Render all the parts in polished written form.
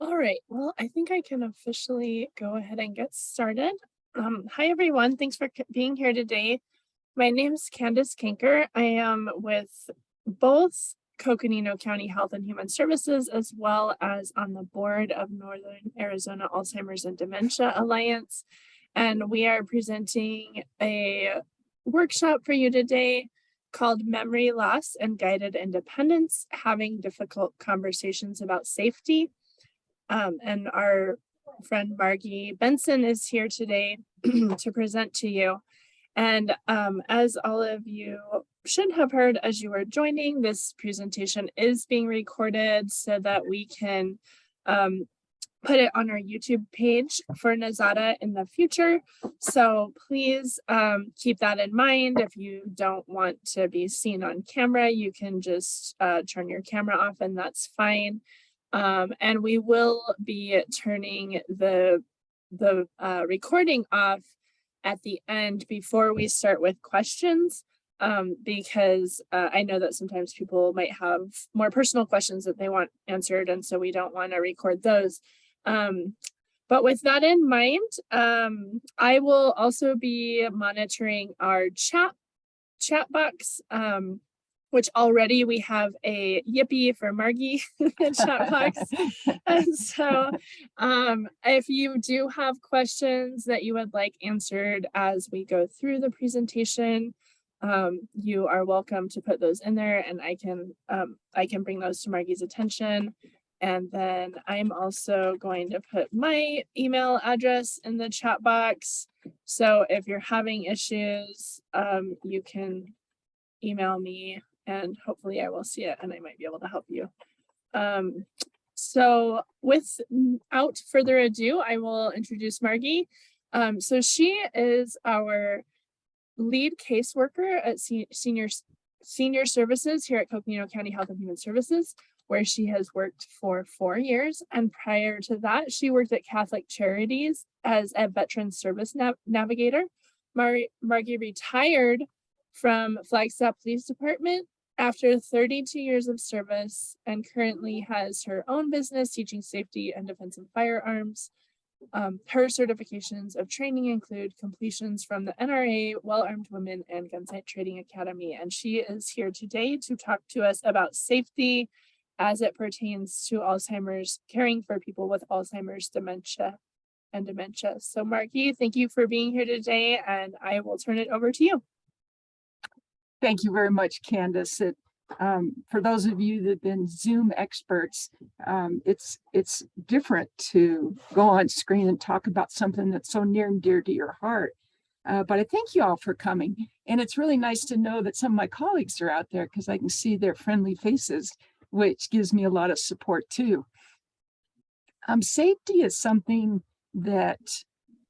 All right, well, I think I can officially go ahead and get started. Hi, everyone. Thanks for being here today. My name is Candace Kinker. I am with both Coconino County Health and Human Services, as well as on the board of Northern Arizona Alzheimer's and Dementia Alliance. And we are presenting a workshop for you today called Memory Loss and Guided Independence, Having Difficult Conversations About Safety. And our friend Margie Bentzen is here today to present to you. And as all of you should have heard as you were joining, this presentation is being recorded so that we can put it on our YouTube page for Nazada in the future. So please keep that in mind. If you don't want to be seen on camera, you can just turn your camera off and that's fine. And we will be turning the recording off at the end before we start with questions, because I know that sometimes people might have more personal questions that they want answered, and so we don't want to record those. But with that in mind, I will also be monitoring our chat box, which already we have a yippee for Margie in the chat box. And so if you do have questions that you would like answered as we go through the presentation, you are welcome to put those in there, and I can bring those to Margie's attention. And then I'm also going to put my email address in the chat box. So if you're having issues, you can email me and hopefully I will see it and I might be able to help you. So without further ado, I will introduce Margie. So she is our lead caseworker at senior services here at Coconino County Health and Human Services, where she has worked for 4 years. And prior to that, she worked at Catholic Charities as a veteran service navigator. Margie retired from Flagstaff Police Department after 32 years of service and currently has her own business teaching safety and defensive firearms. Her certifications of training include completions from the NRA, Well-Armed Women, and Gunsite Training Academy. And she is here today to talk to us about safety as it pertains to Alzheimer's, caring for people with Alzheimer's, dementia. So Margie, thank you for being here today, and I will turn it over to you. Thank you very much, Candace. For those of you that have been Zoom experts, it's different to go on screen and talk about something that's so near and dear to your heart. But I thank you all for coming. And it's really nice to know that some of my colleagues are out there because I can see their friendly faces, which gives me a lot of support too. Safety is something that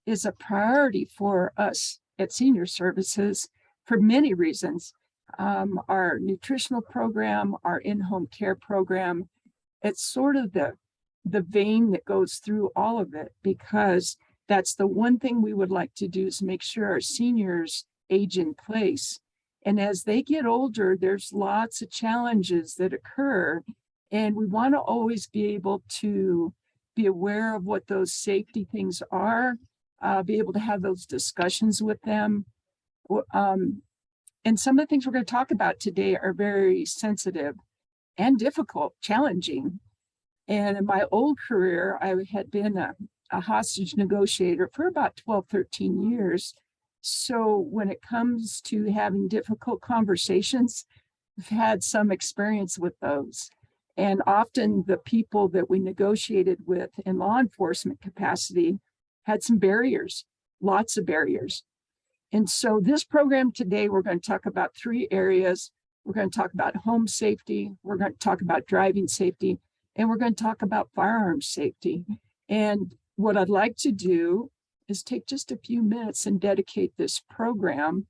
is a priority for us at Senior Services for many reasons. Our nutritional program, our in-home care program, it's sort of the vein that goes through all of it, because that's the one thing we would like to do is make sure our seniors age in place. And as they get older, there's lots of challenges that occur, and we want to always be able to be aware of what those safety things are, be able to have those discussions with them. And some of the things we're going to talk about today are very sensitive and difficult, challenging. And in my old career, I had been a hostage negotiator for about 12, 13 years. So when it comes to having difficult conversations, I've had some experience with those. And often the people that we negotiated with in law enforcement capacity had some barriers, lots of barriers. And so this program today, we're going to talk about 3 areas. We're going to talk about home safety, we're going to talk about driving safety, and we're going to talk about firearms safety. And what I'd like to do is take just a few minutes and dedicate this program.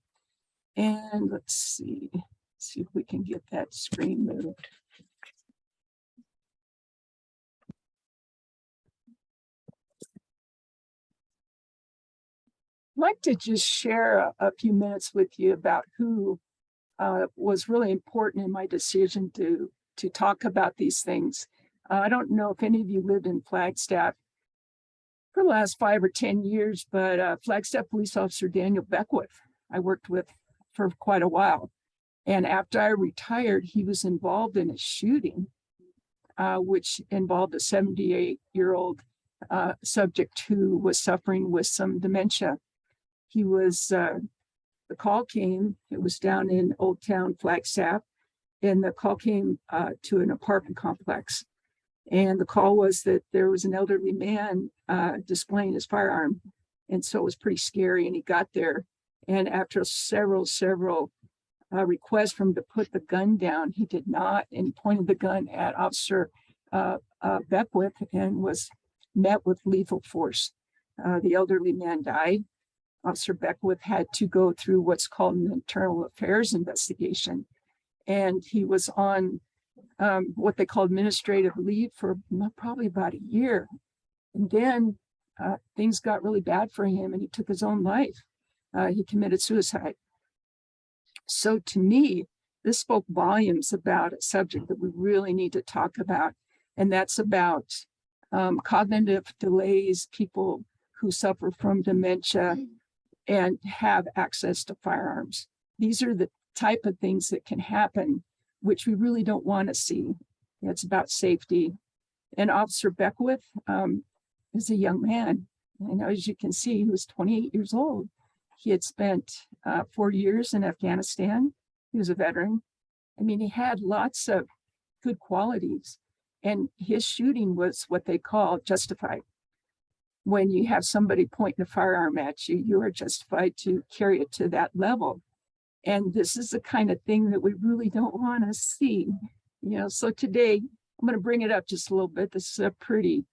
And let's see if we can get that screen moved. I'd like to just share a few minutes with you about who was really important in my decision to talk about these things. I don't know if any of you lived in Flagstaff for the last 5 or 10 years, but Flagstaff Police Officer Daniel Beckwith, I worked with for quite a while. And after I retired, he was involved in a shooting, which involved a 78-year-old subject who was suffering with some dementia. He was, the call came, it was down in Old Town Flagstaff, and the call came to an apartment complex. And the call was that there was an elderly man displaying his firearm. And so it was pretty scary. And he got there. And after several requests from him to put the gun down, he did not. And he pointed the gun at Officer Beckwith and was met with lethal force. The elderly man died. Officer Beckwith had to go through what's called an internal affairs investigation. And he was on what they call administrative leave for probably about a year. And then things got really bad for him and he took his own life. He committed suicide. So to me, this spoke volumes about a subject that we really need to talk about. And that's about cognitive delays, people who suffer from dementia and have access to firearms. These are the type of things that can happen, which we really don't want to see. It's about safety. And Officer Beckwith is a young man. And as you can see, he was 28 years old. He had spent 4 years in Afghanistan. He was a veteran. I mean, he had lots of good qualities. And his shooting was what they call justified. When you have somebody pointing a firearm at you, you are justified to carry it to that level. And this is the kind of thing that we really don't want to see. So today I'm going to bring it up just a little bit. This is a pretty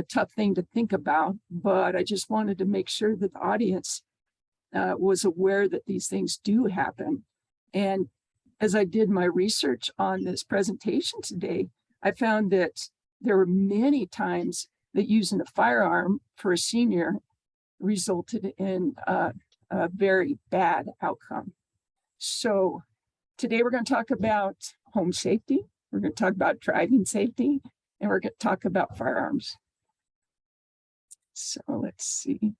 tough thing to think about, but I just wanted to make sure that the audience was aware that these things do happen. And as I did my research on this presentation today, I found that there were many times that using a firearm for a senior resulted in a very bad outcome. So today we're going to talk about home safety, we're going to talk about driving safety, and we're going to talk about firearms. So let's see.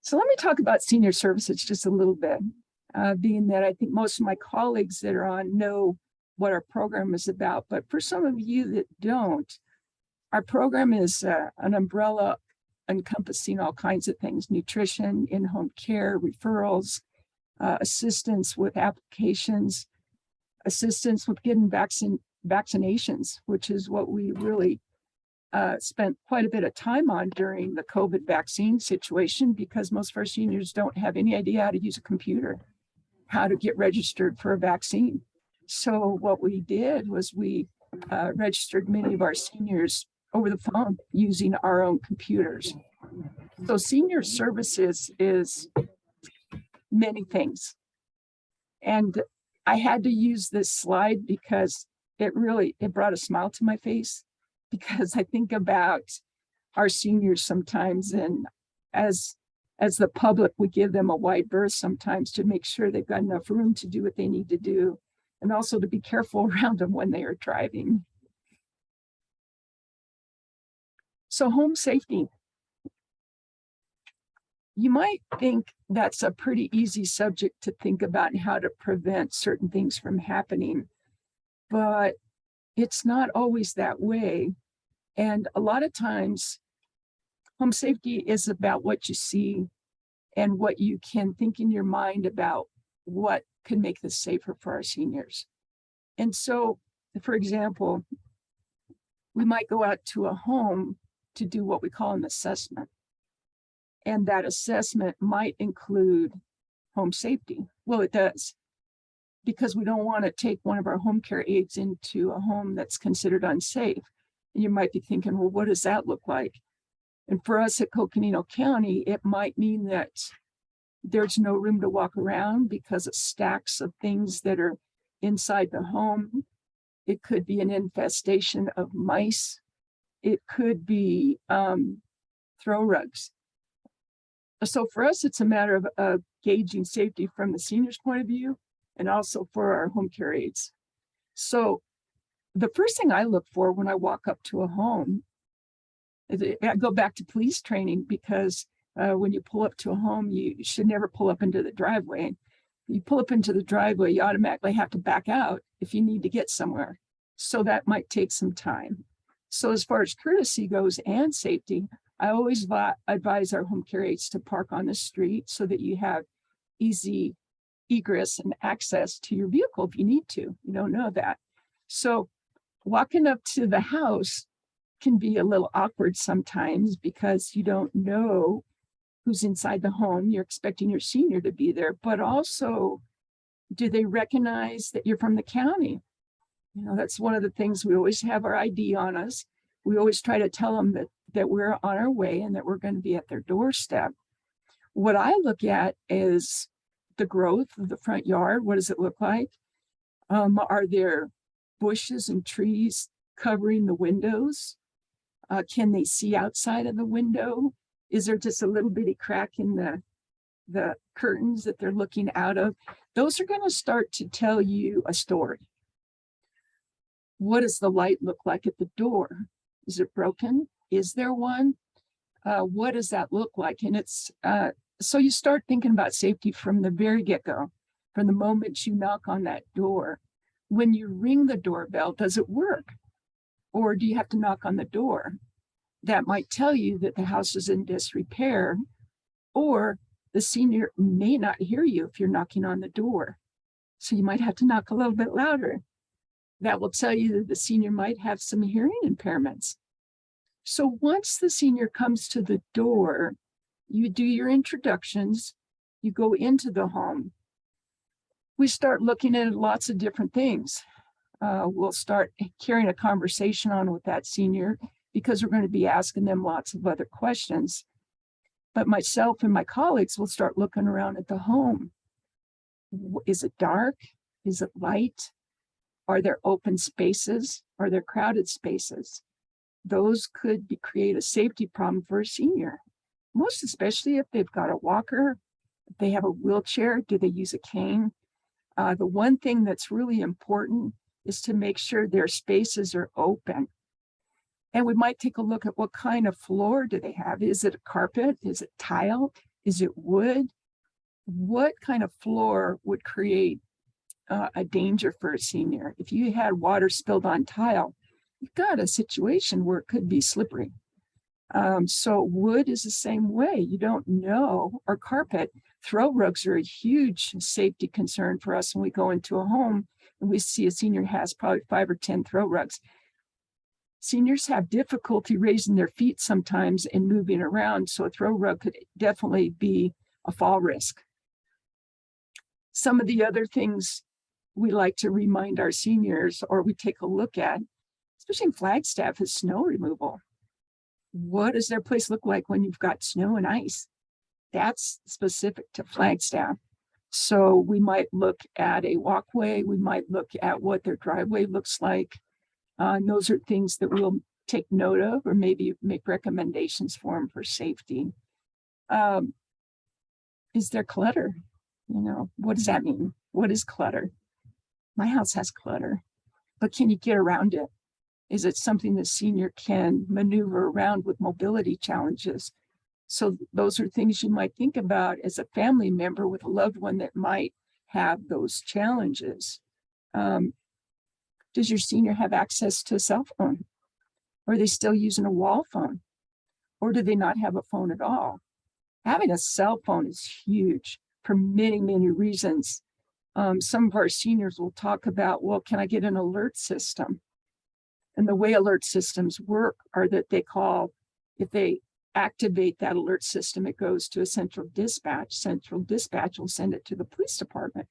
So let me talk about senior services just a little bit, being that I think most of my colleagues that are on know what our program is about. But for some of you that don't, our program is an umbrella encompassing all kinds of things: nutrition, in-home care, referrals, assistance with applications, assistance with getting vaccinations, which is what we really spent quite a bit of time on during the COVID vaccine situation, because most of our seniors don't have any idea how to use a computer, how to get registered for a vaccine. So what we did was we registered many of our seniors over the phone using our own computers. So senior services is many things. And I had to use this slide because it brought a smile to my face, because I think about our seniors sometimes, and as the public, we give them a wide berth sometimes to make sure they've got enough room to do what they need to do, and also to be careful around them when they are driving. So home safety. You might think that's a pretty easy subject to think about and how to prevent certain things from happening, but it's not always that way. And a lot of times, home safety is about what you see and what you can think in your mind about what can make this safer for our seniors. And so, for example, we might go out to a home to do what we call an assessment. And that assessment might include home safety. Well, it does, because we don't want to take one of our home care aides into a home that's considered unsafe. And you might be thinking, well, what does that look like? And for us at Coconino County, it might mean that there's no room to walk around because of stacks of things that are inside the home. It could be an infestation of mice. It could be throw rugs. So for us, it's a matter of gauging safety from the senior's point of view and also for our home care aides. So the first thing I look for when I walk up to a home, I go back to police training because when you pull up to a home, you should never pull up into the driveway. You pull up into the driveway, you automatically have to back out if you need to get somewhere. So that might take some time. So as far as courtesy goes and safety, I always advise our home care aides to park on the street so that you have easy egress and access to your vehicle if you need to. You don't know that. So walking up to the house can be a little awkward sometimes because you don't know who's inside the home. You're expecting your senior to be there, but also, do they recognize that you're from the county? You know, that's one of the things. We always have our ID on us. We always try to tell them that we're on our way and that we're going to be at their doorstep. What I look at is the growth of the front yard. What does it look like? Are there bushes and trees covering the windows? Can they see outside of the window? Is there just a little bitty crack in the curtains that they're looking out of? Those are going to start to tell you a story. What does the light look like at the door? Is it broken? Is there one? What does that look like? And it's so you start thinking about safety from the very get-go, from the moment you knock on that door. When you ring the doorbell, does it work? Or do you have to knock on the door? That might tell you that the house is in disrepair, or the senior may not hear you if you're knocking on the door. So you might have to knock a little bit louder. That will tell you that the senior might have some hearing impairments. So once the senior comes to the door, you do your introductions, you go into the home. We start looking at lots of different things. We'll start carrying a conversation on with that senior because we're going to be asking them lots of other questions. But myself and my colleagues will start looking around at the home. Is it dark? Is it light? Are there open spaces? Are there crowded spaces? Those could create a safety problem for a senior, most especially if they've got a walker, if they have a wheelchair, do they use a cane? The one thing that's really important is to make sure their spaces are open. And we might take a look at what kind of floor do they have? Is it a carpet? Is it tile? Is it wood? What kind of floor would create a danger for a senior? If you had water spilled on tile, you've got a situation where it could be slippery. So wood is the same way. You don't know, or carpet. Throw rugs are a huge safety concern for us when we go into a home and we see a senior has probably 5 or 10 throw rugs. Seniors have difficulty raising their feet sometimes and moving around, so a throw rug could definitely be a fall risk. Some of the other things we like to remind our seniors, or we take a look at, especially in Flagstaff, is snow removal. What does their place look like when you've got snow and ice? That's specific to Flagstaff. So we might look at a walkway, we might look at what their driveway looks like. And those are things that we'll take note of, or maybe make recommendations for them for safety. Is there clutter? You know, what does that mean? What is clutter? My house has clutter, but can you get around it? Is it something the senior can maneuver around with mobility challenges? So those are things you might think about as a family member with a loved one that might have those challenges. Does your senior have access to a cell phone? Or are they still using a wall phone? Or do they not have a phone at all? Having a cell phone is huge for many, many reasons. Some of our seniors will talk about, well, can I get an alert system? And the way alert systems work are that they call, if they activate that alert system, it goes to a central dispatch. Central dispatch will send it to the police department.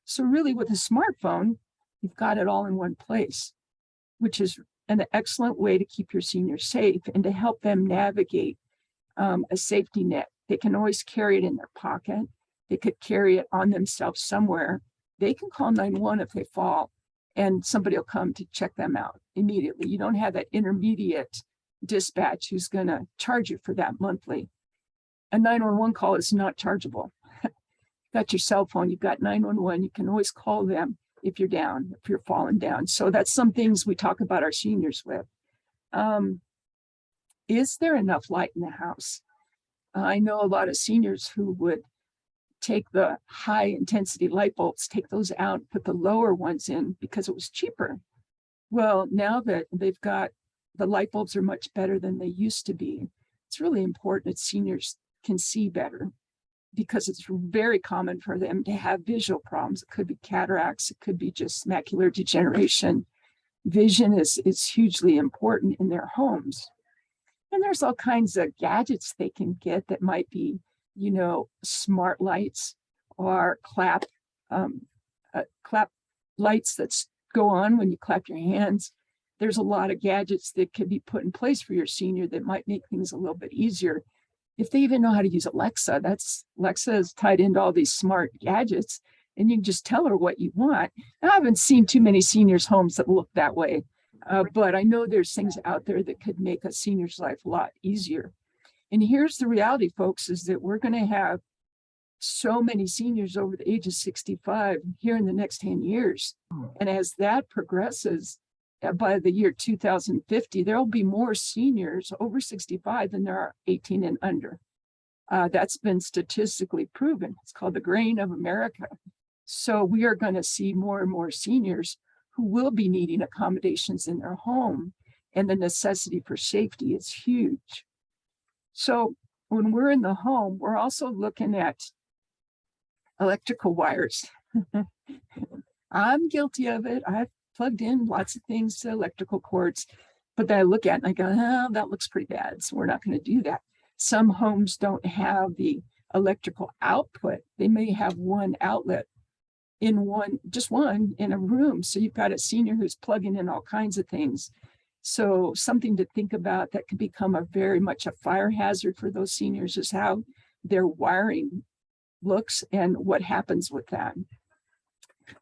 So really with a smartphone, you've got it all in one place, which is an excellent way to keep your seniors safe and to help them navigate a safety net. They can always carry it in their pocket. They could carry it on themselves somewhere. They can call 911 if they fall, and somebody will come to check them out immediately. You don't have that intermediate dispatch who's going to charge you for that monthly. A 911 call is not chargeable. Got your cell phone, you've got 911, you can always call them if you're down, if you're falling down. So that's some things we talk about our seniors with. Is there enough light in the house? I know a lot of seniors who would take the high intensity light bulbs, take those out, put the lower ones in because it was cheaper. Well, now that they've got the light bulbs are much better than they used to be, it's really important that seniors can see better, because it's very common for them to have visual problems. It could be cataracts, it could be just macular degeneration. Vision is hugely important in their homes. And there's all kinds of gadgets they can get that might be, you know, smart lights or clap lights that go on when you clap your hands. There's a lot of gadgets that can be put in place for your senior that might make things a little bit easier. If they even know how to use Alexa, Alexa is tied into all these smart gadgets, and you can just tell her what you want. I haven't seen too many seniors' homes that look that way, but I know there's things out there that could make a senior's life a lot easier. And here's the reality, folks, is that we're going to have so many seniors over the age of 65 here in the next 10 years. And as that progresses, by the year 2050, there will be more seniors over 65 than there are 18 and under. That's been statistically proven. It's called the grain of America. So we are going to see more and more seniors who will be needing accommodations in their home, and the necessity for safety is huge. So when we're in the home, we're also looking at electrical wires. I'm guilty of it. I've plugged in lots of things to electrical cords, but then I look at it and I go, oh, that looks pretty bad, so we're not going to do that. Some homes don't have the electrical output. They may have one outlet in just one in a room. So you've got a senior who's plugging in all kinds of things. So something to think about that could become very much a fire hazard for those seniors is how their wiring looks and what happens with that.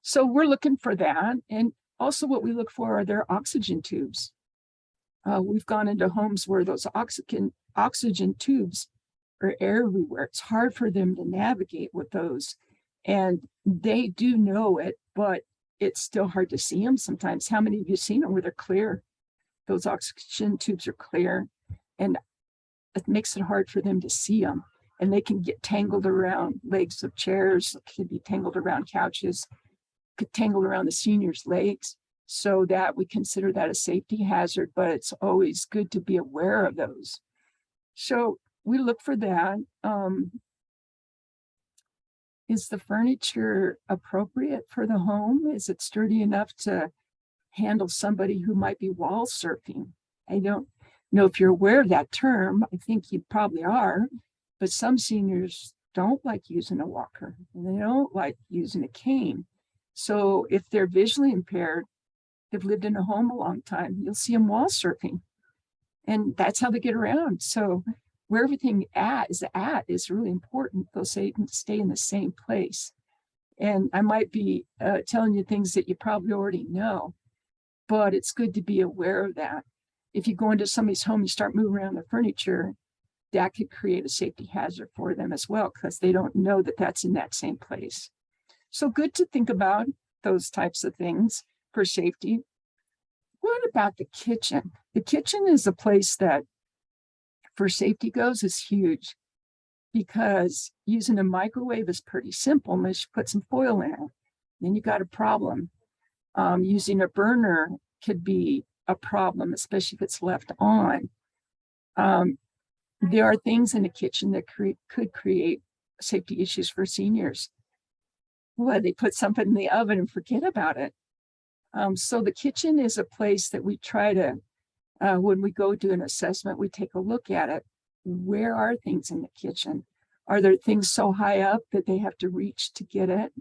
So we're looking for that. And also what we look for are their oxygen tubes. We've gone into homes where those oxygen tubes are everywhere. It's hard for them to navigate with those. And they do know it, but it's still hard to see them sometimes. How many of you seen them where they're clear? Those oxygen tubes are clear, and it makes it hard for them to see them. And they can get tangled around legs of chairs, can be tangled around couches, could tangle around the senior's legs. So that we consider that a safety hazard, but it's always good to be aware of those. So we look for that. Is the furniture appropriate for the home? Is it sturdy enough to handle somebody who might be wall surfing? I don't know if you're aware of that term. I think you probably are, but some seniors don't like using a walker and they don't like using a cane. So if they're visually impaired, they've lived in a home a long time, you'll see them wall surfing, and that's how they get around. So where everything is really important. They'll stay in the same place. And I might be telling you things that you probably already know, but it's good to be aware of that. If you go into somebody's home, you start moving around their furniture, that could create a safety hazard for them as well, because they don't know that that's in that same place. So good to think about those types of things for safety. What about the kitchen? The kitchen is a place that, for safety goes, is huge, because using a microwave is pretty simple unless you put some foil in it. Then you got a problem. Using a burner could be a problem, especially if it's left on. There are things in the kitchen that could create safety issues for seniors. Well, they put something in the oven and forget about it. So the kitchen is a place that we try to, when we go do an assessment, we take a look at it. Where are things in the kitchen? Are there things so high up that they have to reach to get it?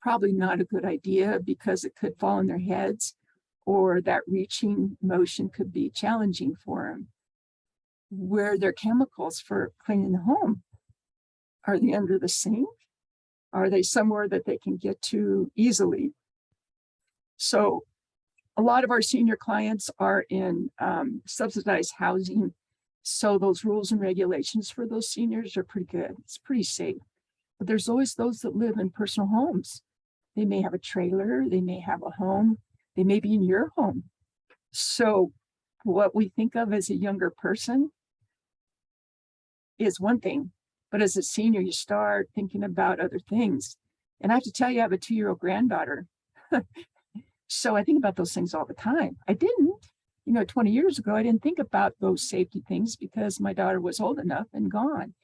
Probably not a good idea, because it could fall on their heads, or that reaching motion could be challenging for them. Where are their chemicals for cleaning the home? Are they under the sink? Are they somewhere that they can get to easily? So A lot of our senior clients are in subsidized housing. So those rules and regulations for those seniors are pretty good. It's pretty safe. But there's always those that live in personal homes. They may have a trailer, they may have a home, they may be in your home. So what we think of as a younger person is one thing, but as a senior, you start thinking about other things. And I have to tell you, I have a 2-year-old granddaughter. So I think about those things all the time. I didn't, 20 years ago, I didn't think about those safety things because my daughter was old enough and gone.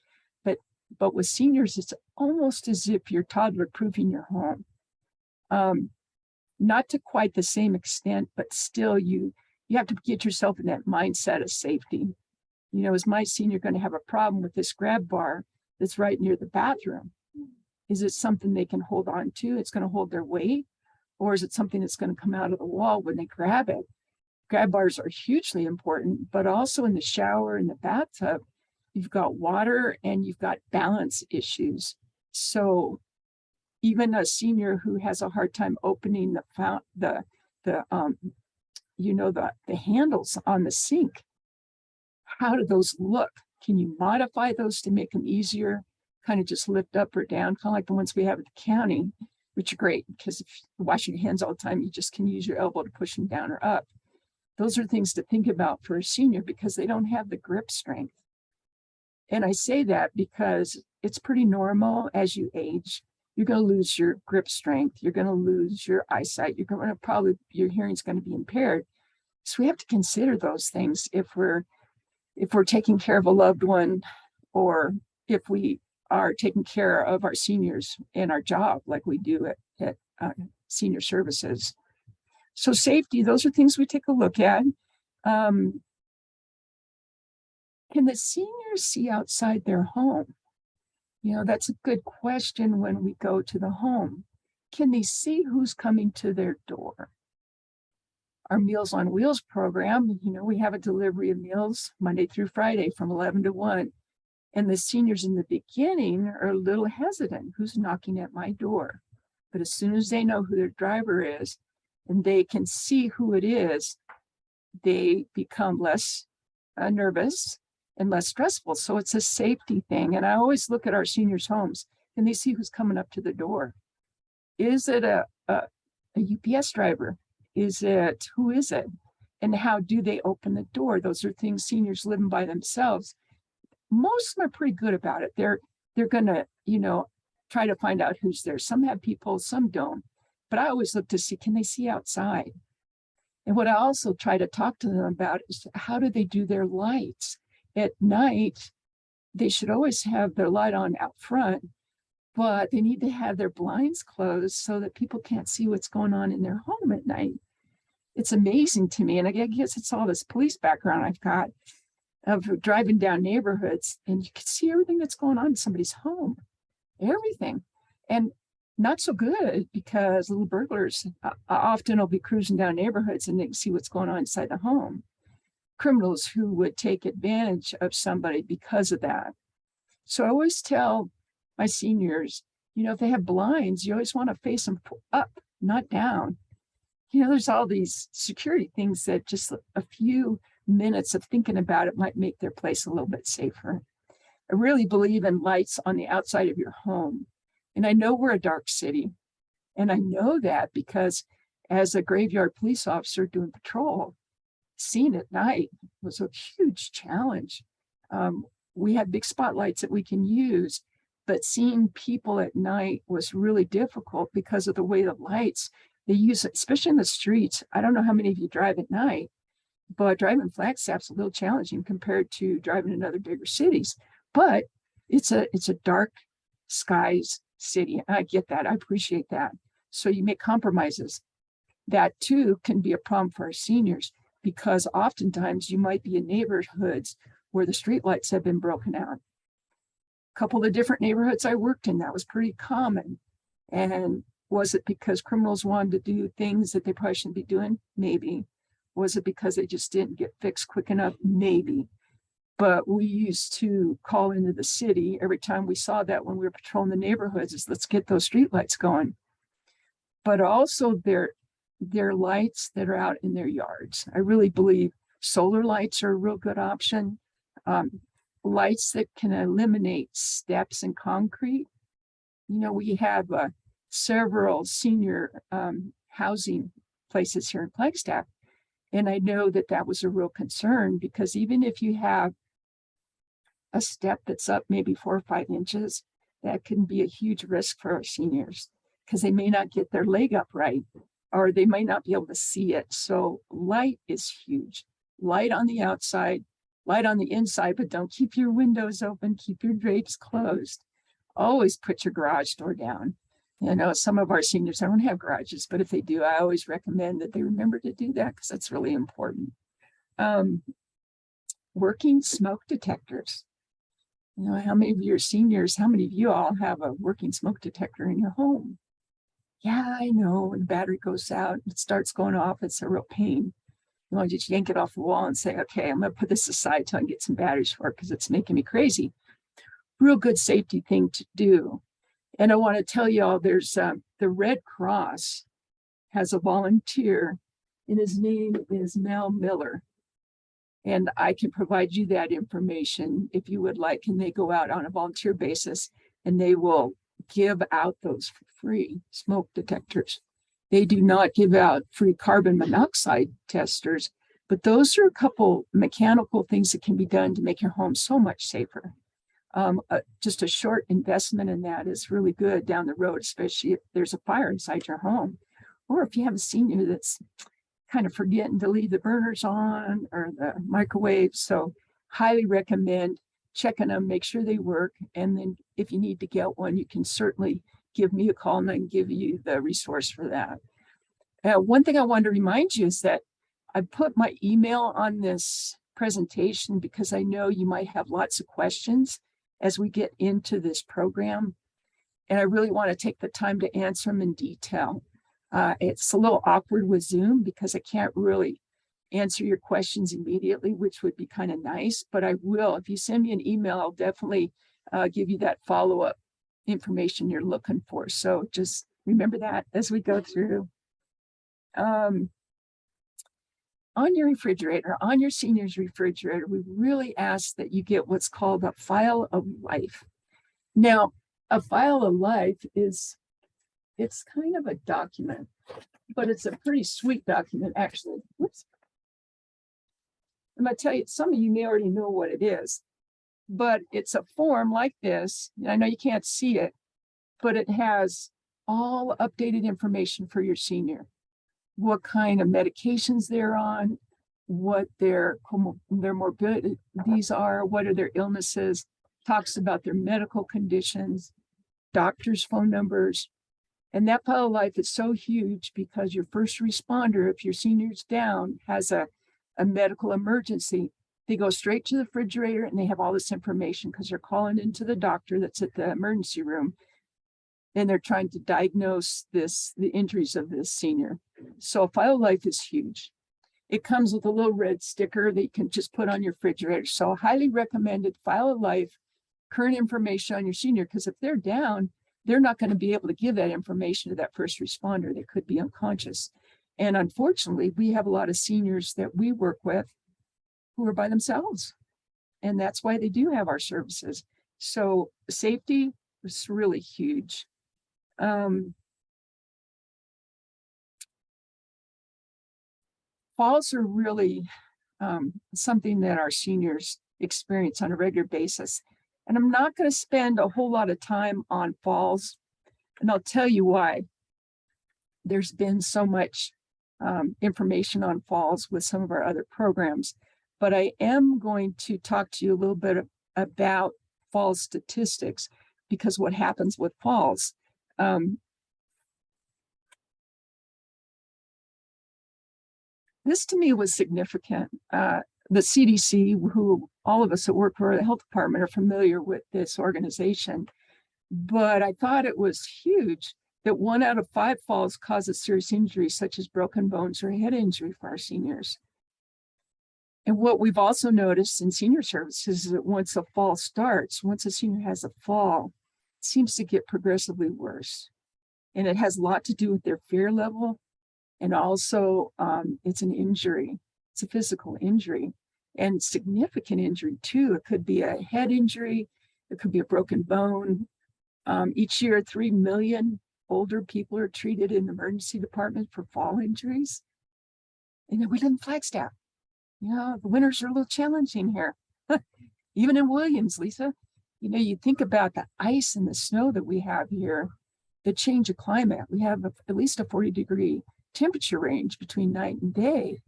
But with seniors, it's almost as if you're toddler proofing your home. Not to quite the same extent, but still you have to get yourself in that mindset of safety. Is my senior going to have a problem with this grab bar that's right near the bathroom? Is it something they can hold on to? It's going to hold their weight? Or is it something that's going to come out of the wall when they grab it? Grab bars are hugely important, but also in the shower, in the bathtub, you've got water and you've got balance issues. So even a senior who has a hard time opening the handles on the sink, how do those look? Can you modify those to make them easier? Kind of just lift up or down, kind of like the ones we have at the county, which are great because if you're washing your hands all the time, you just can use your elbow to push them down or up. Those are things to think about for a senior because they don't have the grip strength. And I say that because it's pretty normal as you age. You're going to lose your grip strength. You're going to lose your eyesight. You're going to your hearing's going to be impaired. So we have to consider those things if we're taking care of a loved one, or if we are taking care of our seniors in our job, like we do at senior services. So safety, those are things we take a look at. Can the seniors see outside their home? That's a good question when we go to the home. Can they see who's coming to their door? Our Meals on Wheels program, we have a delivery of meals Monday through Friday from 11 to 1. And the seniors in the beginning are a little hesitant, who's knocking at my door? But as soon as they know who their driver is and they can see who it is, they become less nervous and less stressful. So it's a safety thing. And I always look at our seniors' homes and they see who's coming up to the door. Is it a UPS driver? Who is it? And how do they open the door? Those are things seniors living by themselves. Most of them are pretty good about it. They're going to, try to find out who's there. Some have people, some don't. But I always look to see, can they see outside? And what I also try to talk to them about is how do they do their lights? At night, they should always have their light on out front, but they need to have their blinds closed so that people can't see what's going on in their home at night. It's amazing to me. And I guess it's all this police background I've got of driving down neighborhoods, and you can see everything that's going on in somebody's home, everything. And not so good because little burglars often will be cruising down neighborhoods and they can see what's going on inside the home. Criminals who would take advantage of somebody because of that. So I always tell my seniors, if they have blinds, you always want to face them up, not down. There's all these security things that just a few minutes of thinking about it might make their place a little bit safer. I really believe in lights on the outside of your home. And I know we're a dark city. And I know that because as a graveyard police officer doing patrol, seeing at night was a huge challenge. We had big spotlights that we can use, but seeing people at night was really difficult because of the way the lights they use, especially in the streets. I don't know how many of you drive at night, but driving Flagstaff's a little challenging compared to driving in other bigger cities. But it's a dark skies city. I get that. I appreciate that. So you make compromises. That too can be a problem for our seniors because oftentimes you might be in neighborhoods where the streetlights have been broken out. A couple of different neighborhoods I worked in, that was pretty common. And was it because criminals wanted to do things that they probably shouldn't be doing? Maybe. Was it because they just didn't get fixed quick enough? Maybe. But we used to call into the city every time we saw that when we were patrolling the neighborhoods is let's get those streetlights going. But also their lights that are out in their yards. I really believe solar lights are a real good option. Lights that can eliminate steps in concrete. You know, we have several senior housing places here in Flagstaff. And I know that that was a real concern, because even if you have a step that's up maybe 4 or 5 inches, that can be a huge risk for our seniors, because they may not get their leg up right, or they might not be able to see it. So light is huge. Light on the outside, light on the inside, but don't keep your windows open, keep your drapes closed. Always put your garage door down. You know, some of our seniors don't have garages, but if they do, I always recommend that they remember to do that, because that's really important. Working smoke detectors. You know, how many of your seniors, how many of you all have a working smoke detector in your home? Yeah, I know, when the battery goes out, it starts going off, it's a real pain. You want to just yank it off the wall and say, okay, I'm going to put this aside till I get some batteries for it, because it's making me crazy. Real good safety thing to do. And I want to tell you all, there's the Red Cross has a volunteer, and his name is Mel Miller. And I can provide you that information if you would like. And they go out on a volunteer basis, and they will give out those for free smoke detectors. They do not give out free carbon monoxide testers, but those are a couple mechanical things that can be done to make your home so much safer. Just a short investment in that is really good down the road, especially if there's a fire inside your home, or if you have a senior that's kind of forgetting to leave the burners on or the microwave. So highly recommend checking them, make sure they work. And then if you need to get one, you can certainly give me a call and I can give you the resource for that. One thing I wanted to remind you is that I put my email on this presentation because I know you might have lots of questions as we get into this program. And I really want to take the time to answer them in detail. It's a little awkward with Zoom because I can't really answer your questions immediately, which would be kind of nice, but I will. If you send me an email, I'll definitely give you that follow-up information you're looking for. So just remember that as we go through. On your refrigerator, on your senior's refrigerator, we really ask that you get what's called a file of life. Now, a file of life is, it's kind of a document, but it's a pretty sweet document, actually. Whoops. I'm going to tell you, some of you may already know what it is, but it's a form like this. I know you can't see it, but it has all updated information for your senior. What kind of medications they're on, what their morbidities are, what are their illnesses, talks about their medical conditions, doctors' phone numbers. And that file of life is so huge because your first responder, if your senior's down, has a medical emergency, they go straight to the refrigerator and they have all this information because they're calling into the doctor that's at the emergency room. And they're trying to diagnose the injuries of this senior. So a file of life is huge. It comes with a little red sticker that you can just put on your refrigerator. So highly recommended file of life, current information on your senior, because if they're down, they're not going to be able to give that information to that first responder. They could be unconscious. And unfortunately, we have a lot of seniors that we work with who are by themselves. And that's why they do have our services. So safety is really huge. Falls are really something that our seniors experience on a regular basis. And I'm not going to spend a whole lot of time on falls. And I'll tell you why. There's been so much information on falls with some of our other programs. But I am going to talk to you a little bit about falls statistics, because what happens with falls. This to me was significant. The CDC, who all of us that work for the health department are familiar with this organization, but I thought it was huge that 1 out of 5 falls causes serious injuries such as broken bones or head injury for our seniors. And what we've also noticed in senior services is that once a fall starts, once a senior has a fall, it seems to get progressively worse. And it has a lot to do with their fear level And also, it's an injury. It's a physical injury and significant injury too. It could be a head injury. It could be a broken bone. Each year, 3 million older people are treated in the emergency department for fall injuries. And then we live in Flagstaff. The winters are a little challenging here. Even in Williams, Lisa, you think about the ice and the snow that we have here, the change of climate. We have at least a 40-degree temperature range between night and day.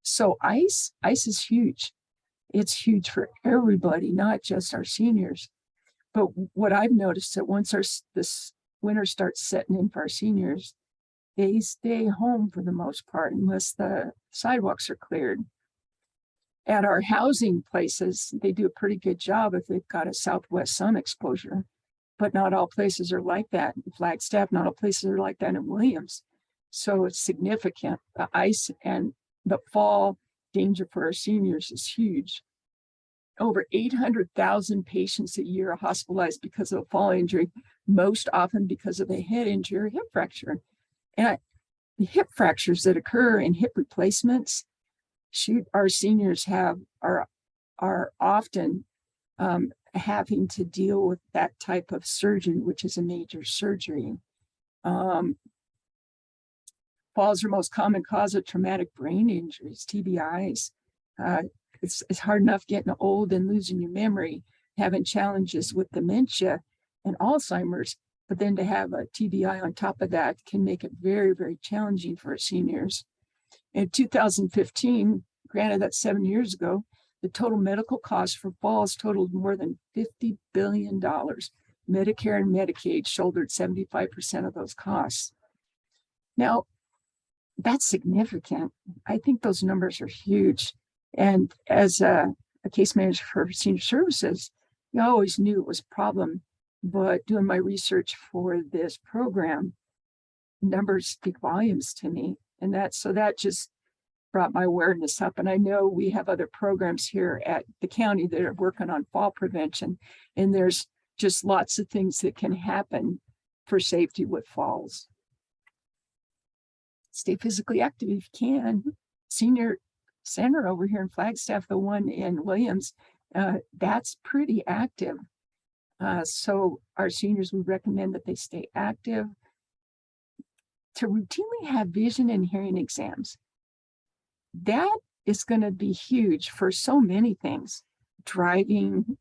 So ice is huge. It's huge for everybody, not just our seniors. But what I've noticed that once this winter starts setting in for our seniors, they stay home for the most part unless the sidewalks are cleared. At our housing places, they do a pretty good job if they've got a southwest sun exposure, but not all places are like that. In Flagstaff, not all places are like that in Williams. So it's significant. The ice and the fall danger for our seniors is huge. Over 800,000 patients a year are hospitalized because of a fall injury, most often because of a head injury or hip fracture. And the hip fractures that occur in hip replacements, our seniors are often having to deal with that type of surgery, which is a major surgery. Falls are most common cause of traumatic brain injuries, TBIs. It's hard enough getting old and losing your memory, having challenges with dementia and Alzheimer's, but then to have a TBI on top of that can make it very, very challenging for our seniors. In 2015, granted that's 7 years ago, the total medical costs for falls totaled more than $50 billion. Medicare and Medicaid shouldered 75% of those costs. Now, that's significant. I think those numbers are huge. And as a case manager for senior services, I always knew it was a problem, but doing my research for this program, numbers speak volumes to me. And that just brought my awareness up. And I know we have other programs here at the county that are working on fall prevention. And there's just lots of things that can happen for safety with falls. Stay physically active if you can. Senior center over here in Flagstaff, the one in Williams, that's pretty active. So our seniors, we recommend that they stay active, to routinely have vision and hearing exams. That is going to be huge for so many things: driving,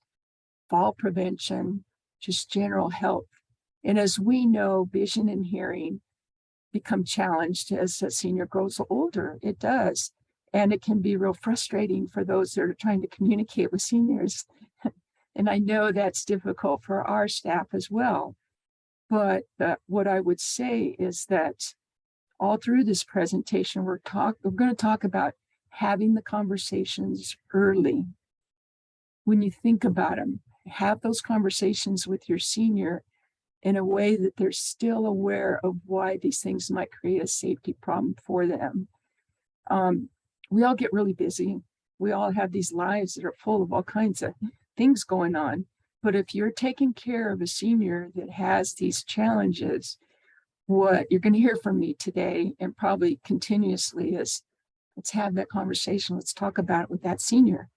fall prevention, just general health. And as we know, vision and hearing become challenged as a senior grows older. It does. And it can be real frustrating for those that are trying to communicate with seniors. And I know that's difficult for our staff as well. But what I would say is that all through this presentation, we're going to talk about having the conversations early. When you think about them, have those conversations with your senior in a way that they're still aware of why these things might create a safety problem for them. We all get really busy. We all have these lives that are full of all kinds of things going on. But if you're taking care of a senior that has these challenges, what you're going to hear from me today and probably continuously is, let's have that conversation. Let's talk about it with that senior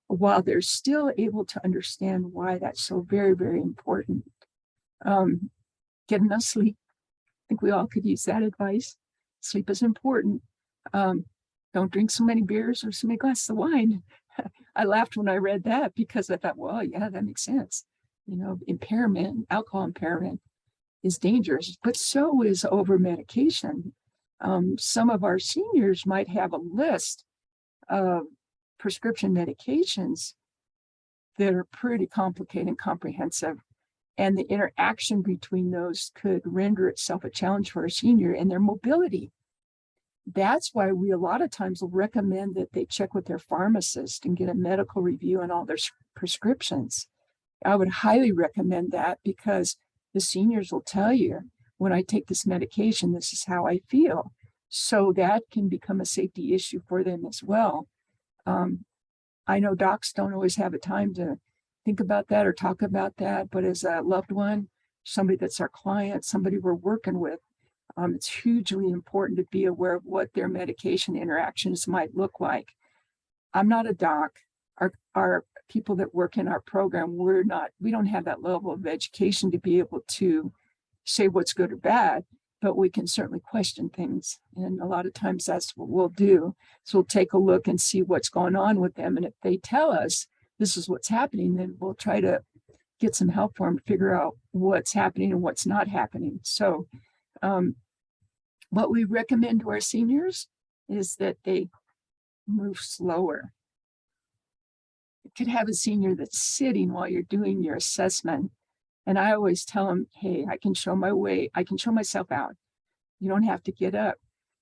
while they're still able to understand why that's so very, very important. Get enough sleep. I think we all could use that advice. Sleep is important. Don't drink so many beers or so many glasses of wine. I laughed when I read that because I thought, well, yeah, that makes sense. Impairment, alcohol impairment is dangerous, but so is over medication. Some of our seniors might have a list of prescription medications that are pretty complicated and comprehensive. And the interaction between those could render itself a challenge for a senior and their mobility. That's why we a lot of times will recommend that they check with their pharmacist and get a medical review on all their prescriptions. I would highly recommend that because the seniors will tell you, when I take this medication, this is how I feel. So that can become a safety issue for them as well. I know docs don't always have a time to think about that or talk about that, but as a loved one, somebody that's our client, somebody we're working with, It's hugely important to be aware of what their medication interactions might look like. I'm not a doc. Our people that work in our program, we don't have that level of education to be able to say what's good or bad, but we can certainly question things. And a lot of times that's what we'll do. So we'll take a look and see what's going on with them. And if they tell us this is what's happening, then we'll try to get some help for them to figure out what's happening and what's not happening. So what we recommend to our seniors is that they move slower. You could have a senior that's sitting while you're doing your assessment. And I always tell them, hey, I can show my way. I can show myself out. You don't have to get up.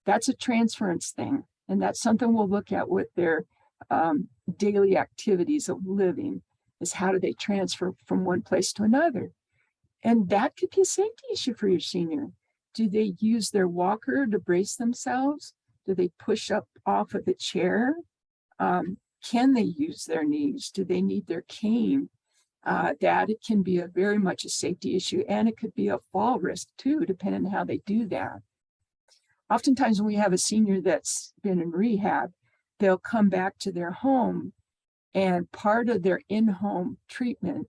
That's a transference thing. And that's something we'll look at with their daily activities of living, is how do they transfer from one place to another? And that could be a safety issue for your senior. Do they use their walker to brace themselves? Do they push up off of the chair? Can they use their knees? Do they need their cane? That it can be very much a safety issue, and it could be a fall risk too, depending on how they do that. Oftentimes when we have a senior that's been in rehab, they'll come back to their home, and part of their in-home treatment,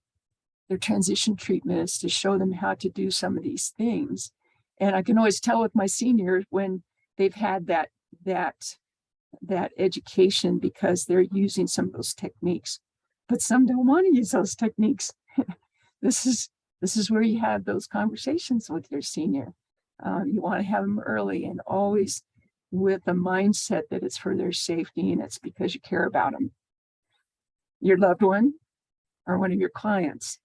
their transition treatment, is to show them how to do some of these things. And I can always tell with my seniors when they've had that education, because they're using some of those techniques, but some don't want to use those techniques. This is where you have those conversations with your senior. You want to have them early, and always with a mindset that it's for their safety and it's because you care about them. Your loved one or one of your clients.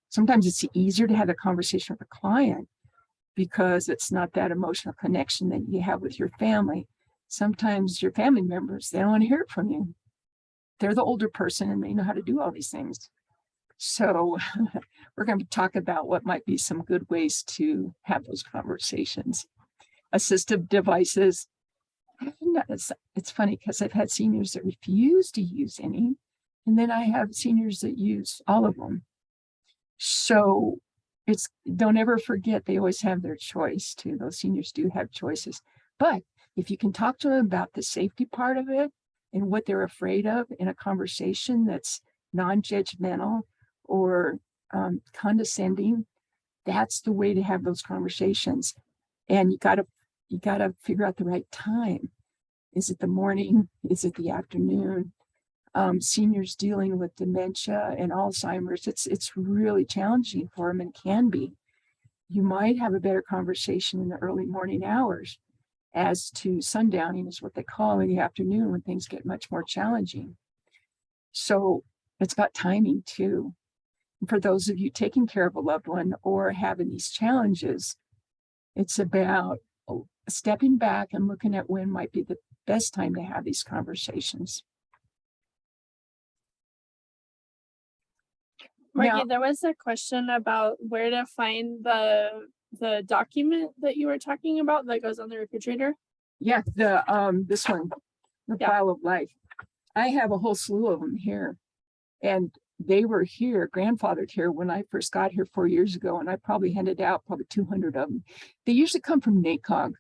Sometimes it's easier to have a conversation with a client because it's not that emotional connection that you have with your family. Sometimes your family members, they don't want to hear it from you. They're the older person and they know how to do all these things. So we're going to talk about what might be some good ways to have those conversations. Assistive devices. It's funny because I've had seniors that refuse to use any, and then I have seniors that use all of them. So don't ever forget, they always have their choice too. Those seniors do have choices. But if you can talk to them about the safety part of it and what they're afraid of in a conversation that's non-judgmental or condescending, that's the way to have those conversations. And you got to figure out the right time. Is it the morning? Is it the afternoon? Seniors dealing with dementia and Alzheimer's, it's really challenging for them, and can be. You might have a better conversation in the early morning hours. As to sundowning is what they call in the afternoon, when things get much more challenging. So it's about timing too. And for those of you taking care of a loved one or having these challenges, it's about stepping back and looking at when might be the best time to have these conversations. Margie, there was a question about where to find the document that you were talking about that goes on the refrigerator. Yeah, this one, the File of Life. I have a whole slew of them here, and they were here, grandfathered here when I first got here 4 years ago, and I probably handed out probably 200 of them. They usually come from NACOG.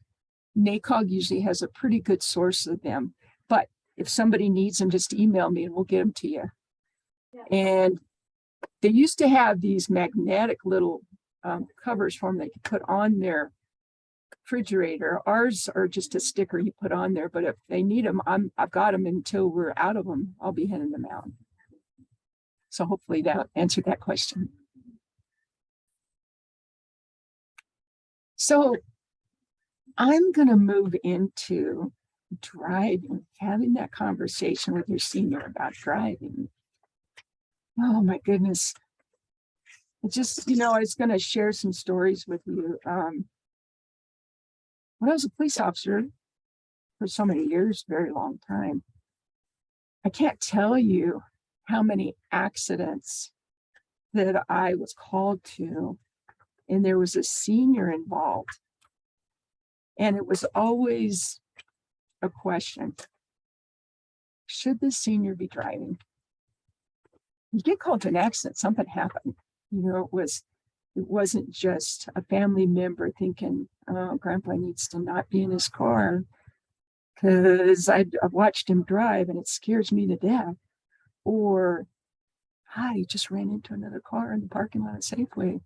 NACOG usually has a pretty good source of them, but if somebody needs them, just email me and we'll get them to you. Yeah. And they used to have these magnetic little covers for them they could put on their refrigerator. Ours are just a sticker you put on there, but if they need them, I've got them until we're out of them. I'll be handing them out. So hopefully that answered that question. So I'm going to move into driving, having that conversation with your senior about driving. Oh my goodness. It's just, I was going to share some stories with you. When I was a police officer for so many years, very long time, I can't tell you how many accidents that I was called to, and there was a senior involved. And it was always a question: should the senior be driving? You get called to an accident, something happened. It was It wasn't just a family member thinking, oh, grandpa needs to not be in his car, because I've watched him drive and it scares me to death. Or, he just ran into another car in the parking lot of Safeway.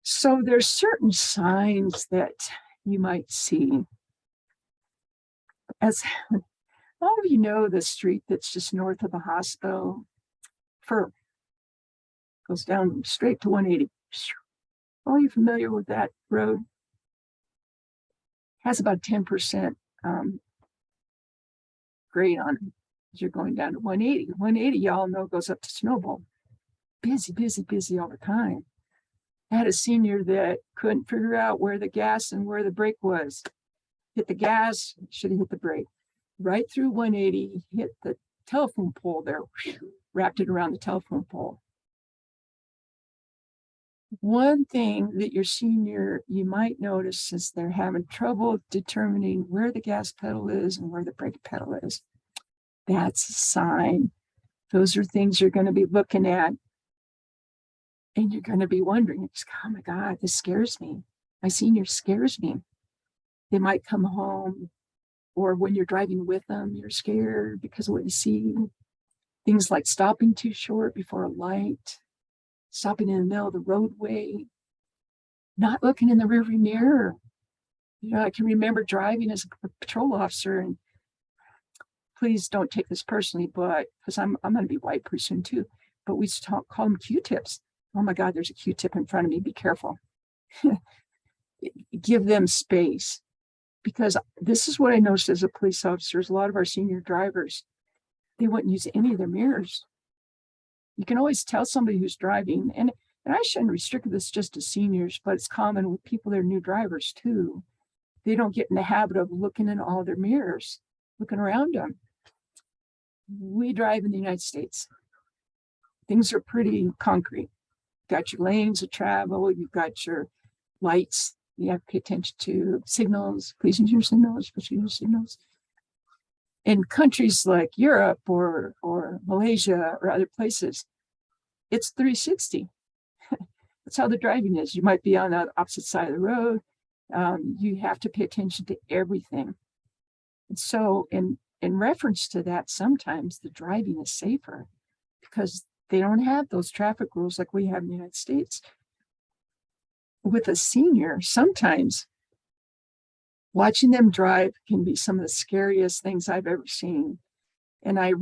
So there's certain signs that you might see. As all of you know, the street that's just north of the hospital, goes down straight to 180. Are you familiar with that road? Has about 10% grade on it as you're going down to 180. 180, y'all know, goes up to Snowball. Busy, busy, busy all the time. I had a senior that couldn't figure out where the gas and where the brake was. Hit the gas, should have hit the brake. Right through 180, hit the telephone pole there, wrapped it around the telephone pole. One thing that your senior, you might notice, is they're having trouble determining where the gas pedal is and where the brake pedal is. That's a sign. Those are things you're going to be looking at. And you're going to be wondering, oh my God, this scares me. My senior scares me. They might come home, or when you're driving with them, you're scared because of what you see. Things like stopping too short before a light, stopping in the middle of the roadway, not looking in the rearview mirror. I can remember driving as a patrol officer, and please don't take this personally, but because I'm going to be white pretty soon too. But we used to call them Q-tips. Oh my God, there's a Q-tip in front of me. Be careful. Give them space. Because this is what I noticed as a police officer, is a lot of our senior drivers, they wouldn't use any of their mirrors. You can always tell somebody who's driving, and I shouldn't restrict this just to seniors, but it's common with people that are new drivers too. They don't get in the habit of looking in all their mirrors, looking around them. We drive in the United States. Things are pretty concrete. You've got your lanes of travel, you've got your lights. You have to pay attention to signals, please use your signals, especially your signals. In countries like Europe or Malaysia or other places, it's 360. That's how the driving is. You might be on the opposite side of the road. You have to pay attention to everything. And so in reference to that, sometimes the driving is safer because they don't have those traffic rules like we have in the United States. With a senior, sometimes watching them drive can be some of the scariest things I've ever seen. And I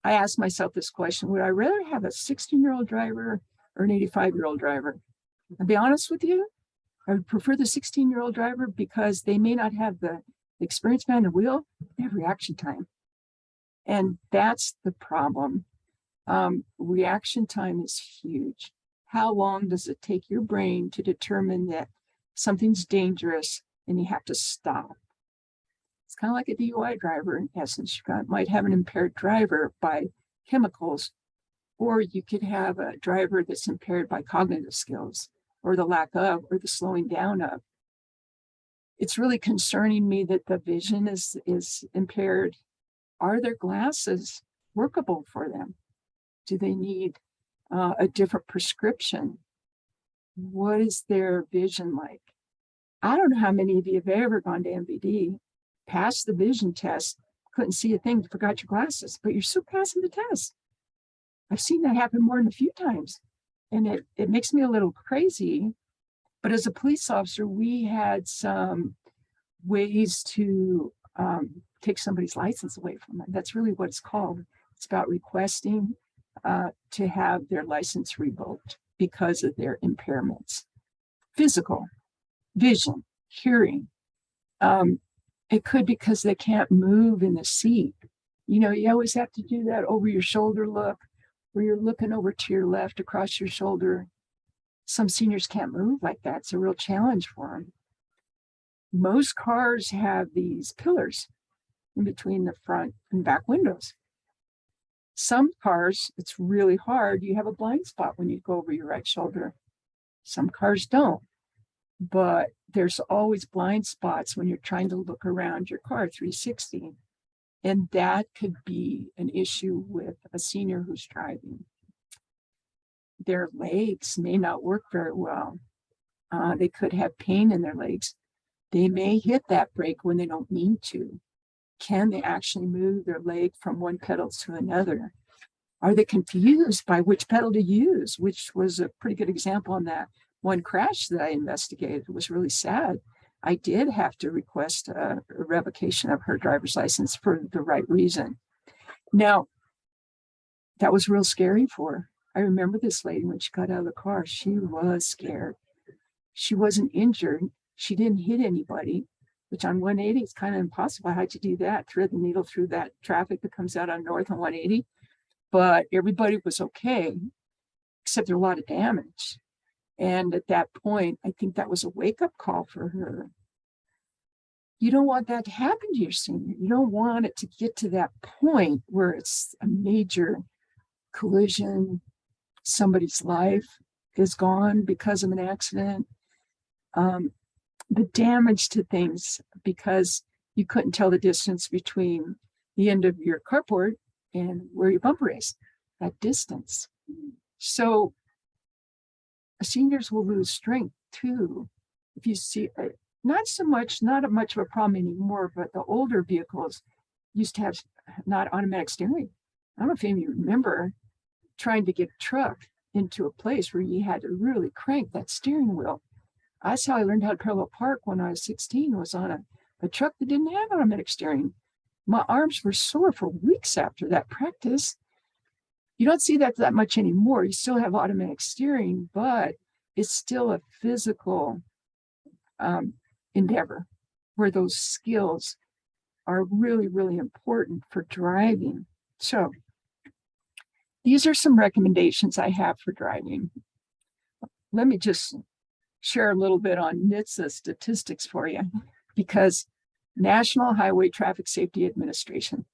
asked myself this question: would I rather have a 16-year-old driver or an 85-year-old driver? I'll be honest with you, I would prefer the 16-year-old driver because they may not have the experience behind the wheel, they have reaction time. And that's the problem. Reaction time is huge. How long does it take your brain to determine that something's dangerous and you have to stop? It's kind of like a DUI driver in essence. You might have an impaired driver by chemicals, or you could have a driver that's impaired by cognitive skills, or the lack of, or the slowing down of. It's really concerning me that the vision is impaired. Are their glasses workable for them? Do they need a different prescription? What is their vision like? I don't know how many of you have ever gone to MVD, passed the vision test, couldn't see a thing, forgot your glasses, but you're still passing the test. I've seen that happen more than a few times, and it makes me a little crazy. But as a police officer, we had some ways to take somebody's license away from them. That's really what it's called. It's about requesting to have their license revoked because of their impairments. Physical, vision, hearing. It could be because they can't move in the seat. You always have to do that over your shoulder look, where you're looking over to your left across your shoulder. Some seniors can't move like that. It's a real challenge for them. Most cars have these pillars in between the front and back windows. Some cars, it's really hard. You have a blind spot when you go over your right shoulder. Some cars don't, but there's always blind spots when you're trying to look around your car 360. And that could be an issue with a senior who's driving. their legs may not work very well. They could have pain in their legs. They may hit that brake when they don't mean to. Can they actually move their leg from one pedal to another? Are they confused by which pedal to use, which was a pretty good example on that one crash that I investigated. It was really sad. I did have to request a revocation of her driver's license for the right reason. Now, that was real scary for her. I remember this lady when she got out of the car, she was scared. She wasn't injured. She didn't hit anybody, which on 180 is kind of impossible. How'd you do that? Thread the needle through that traffic that comes out on North on 180. But everybody was okay, except there was a lot of damage. And at that point, I think that was a wake-up call for her. You don't want that to happen to your senior. You don't want it to get to that point where it's a major collision, somebody's life is gone because of an accident. The damage to things because you couldn't tell the distance between the end of your carport and where your bumper is, that distance. So seniors will lose strength too. If you see, not much of a problem anymore, but the older vehicles used to have not automatic steering. I don't know if any of you remember trying to get a truck into a place where you had to really crank that steering wheel. That's how I learned how to parallel park when I was 16, was on a truck that didn't have automatic steering. My arms were sore for weeks after that practice. You don't see that much anymore. You still have automatic steering, but it's still a physical endeavor where those skills are really, really important for driving. So these are some recommendations I have for driving. Let me just share a little bit on NHTSA statistics for you, because National Highway Traffic Safety Administration,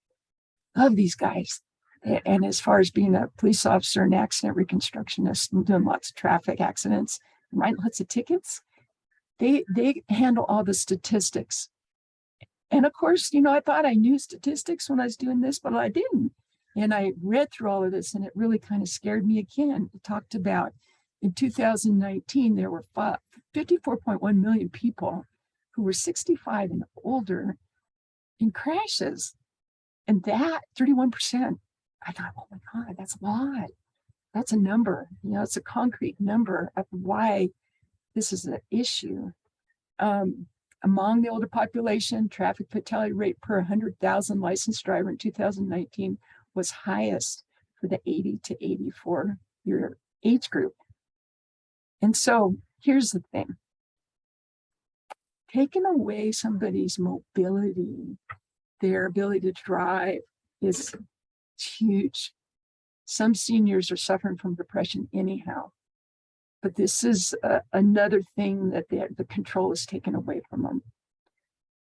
love these guys. And as far as being a police officer and accident reconstructionist and doing lots of traffic accidents, writing lots of tickets, they handle all the statistics. And of course, I thought I knew statistics when I was doing this, but I didn't. And I read through all of this and it really kind of scared me again. It talked about in 2019, there were 54.1 million people who were 65 and older in crashes. And that 31%, I thought, oh my God, that's a lot. That's a number, it's a concrete number of why this is an issue. Among the older population, traffic fatality rate per 100,000 licensed driver in 2019 was highest for the 80 to 84 year age group. And so here's the thing. Taking away somebody's mobility, their ability to drive, is huge. Some seniors are suffering from depression anyhow, but this is another thing that the control is taken away from them.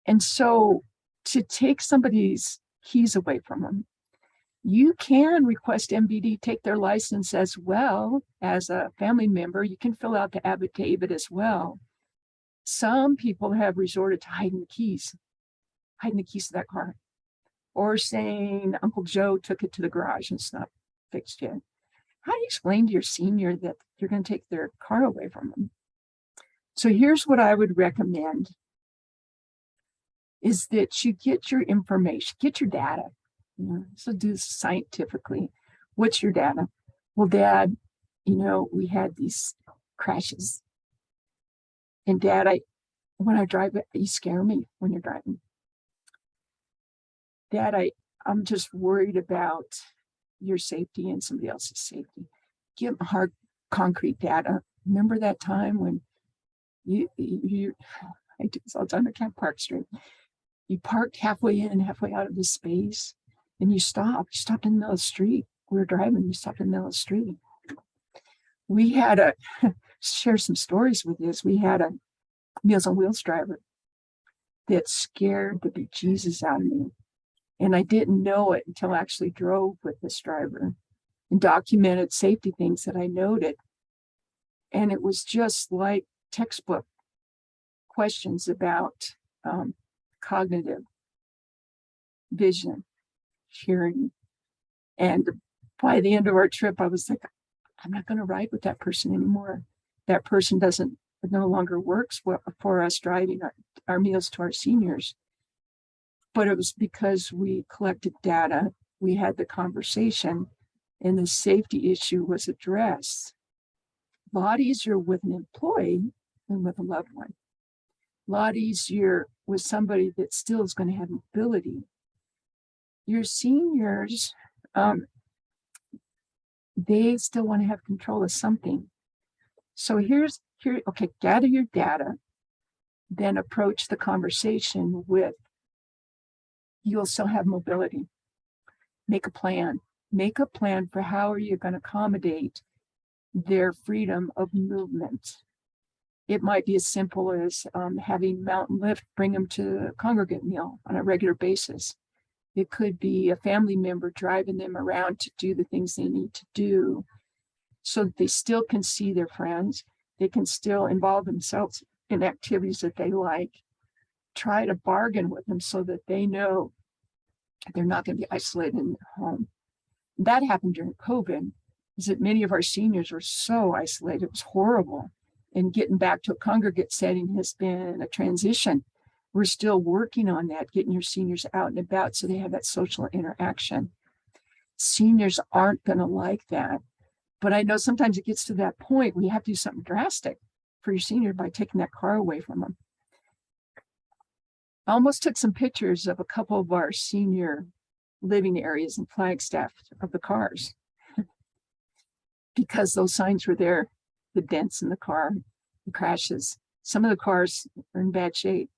And so to take somebody's keys away from them, you can request MVD take their license as well as a family member. You can fill out the affidavit as well. Some people have resorted to hiding the keys to that car, or saying Uncle Joe took it to the garage and it's not fixed yet. How do you explain to your senior that you're going to take their car away from them? So here's what I would recommend is that you get your information, get your data. So do this scientifically. What's your data? Well, Dad, we had these crashes. And Dad, when I drive, you scare me when you're driving. Dad, I'm just worried about your safety and somebody else's safety. Give them hard, concrete data. Remember that time when I do this all the time, I can't park straight. You parked halfway in, halfway out of the space, and you stopped. You stopped in the middle of the street. We were driving, you stopped in the middle of the street. We had share some stories with this. We had a Meals on Wheels driver that scared the bejesus out of me. And I didn't know it until I actually drove with this driver and documented safety things that I noted. And it was just like textbook questions about cognitive, vision, hearing. And by the end of our trip, I was like, I'm not going to ride with that person anymore. That person no longer works for us driving our meals to our seniors. But it was because we collected data, we had the conversation, and the safety issue was addressed. A lot easier with an employee than with a loved one. A lot easier with somebody that still is going to have mobility. Your seniors, they still want to have control of something. So okay, gather your data, then approach the conversation with, you'll still have mobility. Make a plan. Make a plan for how are you going to accommodate their freedom of movement. It might be as simple as having Mountain Lift bring them to a congregate meal on a regular basis. It could be a family member driving them around to do the things they need to do so that they still can see their friends. They can still involve themselves in activities that they like. Try to bargain with them so that they know they're not going to be isolated in their home. That happened during COVID, is that many of our seniors were so isolated. It was horrible. And getting back to a congregate setting has been a transition. We're still working on that, getting your seniors out and about so they have that social interaction. Seniors aren't going to like that. But I know sometimes it gets to that point where you have to do something drastic for your senior by taking that car away from them. I almost took some pictures of a couple of our senior living areas in Flagstaff of the cars because those signs were there, the dents in the car, the crashes. Some of the cars are in bad shape.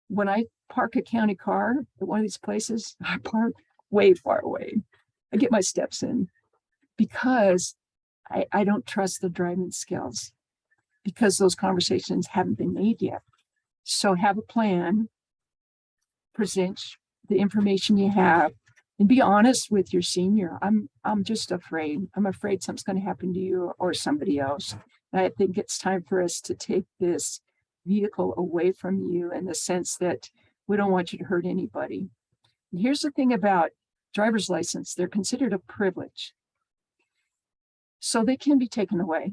When I park a county car at one of these places, I park way far away. I get my steps in because I don't trust the driving skills because those conversations haven't been made yet. So have a plan, present the information you have, and be honest with your senior. I'm just afraid. I'm afraid something's going to happen to you or somebody else. And I think it's time for us to take this vehicle away from you in the sense that we don't want you to hurt anybody. And here's the thing about driver's license. They're considered a privilege. So they can be taken away.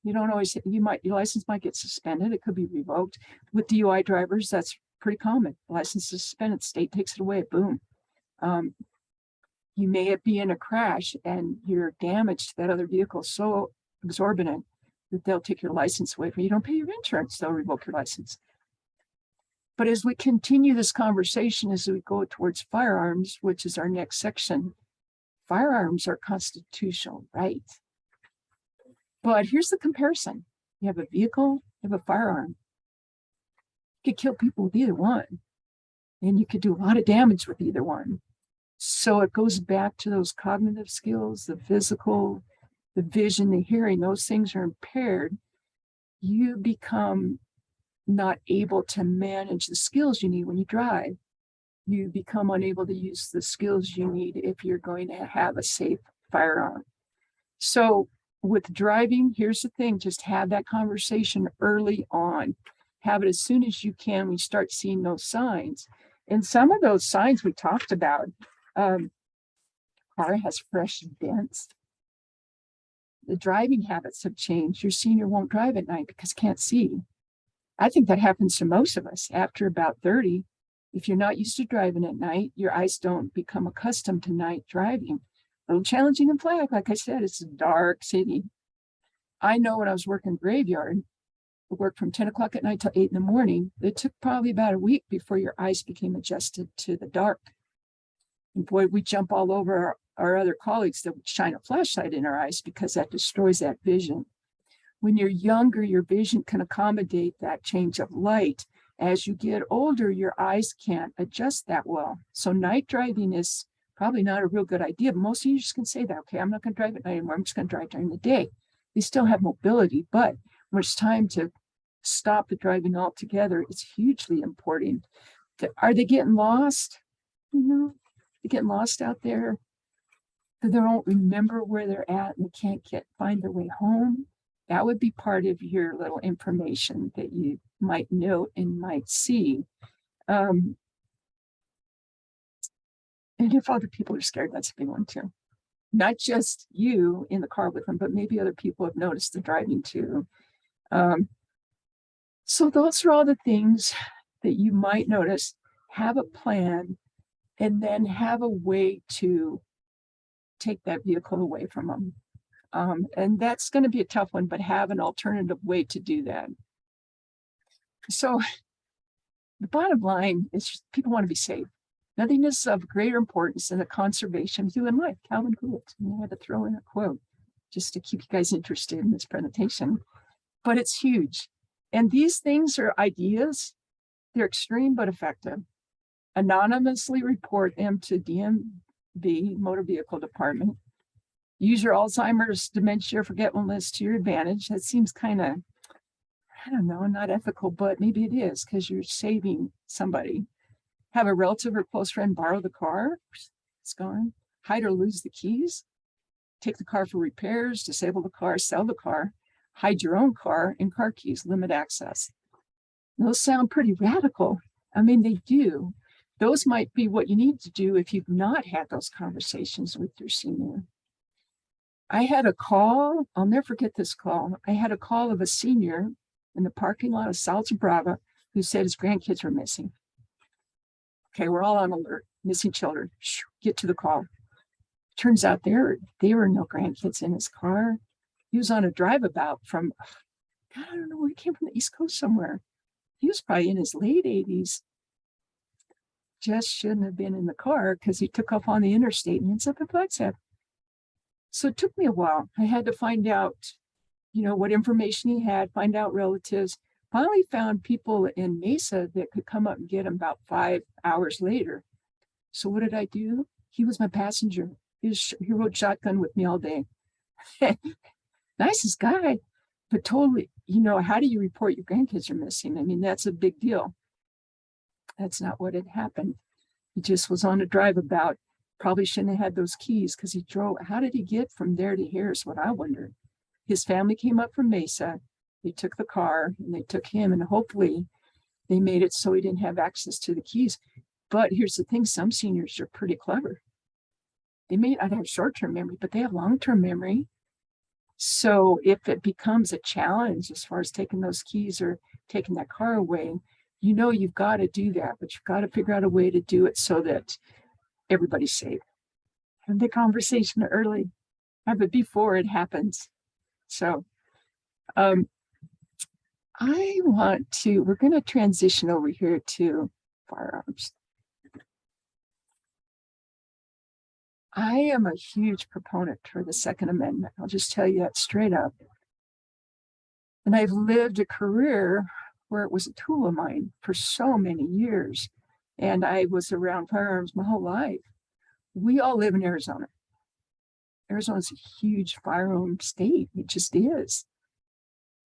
You don't always, your license might get suspended. It could be revoked. With DUI drivers, that's pretty common. License is suspended, state takes it away, boom. You may be in a crash and your damage to that other vehicle is so exorbitant that they'll take your license away from you. You don't pay your insurance, they'll revoke your license. But as we continue this conversation, as we go towards firearms, which is our next section, firearms are constitutional, right? But here's the comparison. You have a vehicle, you have a firearm. You could kill people with either one, and you could do a lot of damage with either one. So it goes back to those cognitive skills, the physical, the vision, the hearing, those things are impaired. You become not able to manage the skills you need when you drive. You become unable to use the skills you need if you're going to have a safe firearm. So with driving, here's the thing, just have that conversation early on. Have it as soon as you can when you start seeing those signs. And some of those signs we talked about, car has fresh dents. The driving habits have changed. Your senior won't drive at night because can't see. I think that happens to most of us after about 30. If you're not used to driving at night, your eyes don't become accustomed to night driving. A little challenging in Flag, like I said, it's a dark city. I know when I was working graveyard, I worked from 10 o'clock at night till 8 in the morning. It took probably about a week before your eyes became adjusted to the dark. And boy, we jump all over our other colleagues that would shine a flashlight in our eyes because that destroys that vision. When you're younger, your vision can accommodate that change of light. As you get older, your eyes can't adjust that well. So night driving is probably not a real good idea. But most of you just can say that, okay, I'm not going to drive at night anymore. I'm just going to drive during the day. They still have mobility, but when it's time to stop the driving altogether, it's hugely important. Are they getting lost? They're getting lost out there. They don't remember where they're at and they can't find their way home. That would be part of your little information that you might note and might see. And if other people are scared, that's a big one too. not just you in the car with them, but maybe other people have noticed the driving too. So those are all the things that you might notice. Have a plan, and then have a way to take that vehicle away from them. And that's going to be a tough one, but have an alternative way to do that. So the bottom line is just people want to be safe. Nothing is of greater importance than the conservation of human life. Calvin Coolidge. I had to throw in a quote just to keep you guys interested in this presentation, but it's huge. And these things are ideas. They're extreme but effective. Anonymously report them to DMV, Motor Vehicle Department. Use your Alzheimer's, dementia, forgetfulness to your advantage. That seems kind of, I don't know, not ethical, but maybe it is because you're saving somebody. Have a relative or close friend borrow the car. It's gone. Hide or lose the keys. Take the car for repairs, disable the car, sell the car. Hide your own car and car keys, limit access. Those sound pretty radical. I mean, they do. Those might be what you need to do if you've not had those conversations with your senior. I had a call, I'll never forget this call. I had a call of a senior in the parking lot of Salsa Brava who said his grandkids were missing. Okay, we're all on alert, missing children. Get to the call. Turns out there were no grandkids in his car. He was on a drive about from, God, I don't know where he came from, the East Coast somewhere. He was probably in his late 80s. Just shouldn't have been in the car because he took off on the interstate and ends up in Flagstaff. So it took me a while. I had to find out, what information he had, find out relatives. Finally found people in Mesa that could come up and get him about 5 hours later. So what did I do? He was my passenger. He rode shotgun with me all day. Nicest guy, but totally, how do you report your grandkids are missing? I mean, that's a big deal. That's not what had happened. He just was on a drive about. Probably shouldn't have had those keys because he drove. How did he get from there to here is what I wondered. His family came up from Mesa. They took the car and they took him, and hopefully they made it so he didn't have access to the keys. But here's the thing, some seniors are pretty clever. They may not have short-term memory, but they have long-term memory. So if it becomes a challenge as far as taking those keys or taking that car away, you've got to do that, but you've got to figure out a way to do it so that everybody's safe. Have the conversation early, have it before it happens. So we're going to transition over here to firearms. I am a huge proponent for the Second Amendment. I'll just tell you that straight up. And I've lived a career where it was a tool of mine for so many years. And I was around firearms my whole life. We all live in Arizona. Arizona's a huge firearm state. It just is.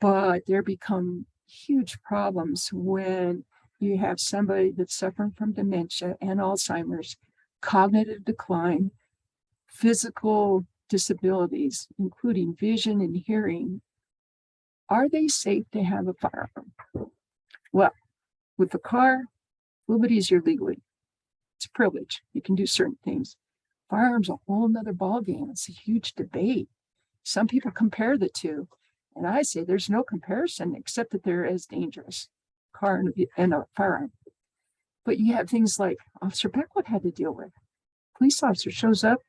But there become huge problems when you have somebody that's suffering from dementia and Alzheimer's, cognitive decline, physical disabilities, including vision and hearing. Are they safe to have a firearm? Well, with the car, a little bit easier legally. It's a privilege. You can do certain things. Firearms are a whole nother ballgame. It's a huge debate. Some people compare the two. And I say there's no comparison except that they're as dangerous, car and a firearm. But you have things like Officer Beckwith had to deal with. Police officer shows up.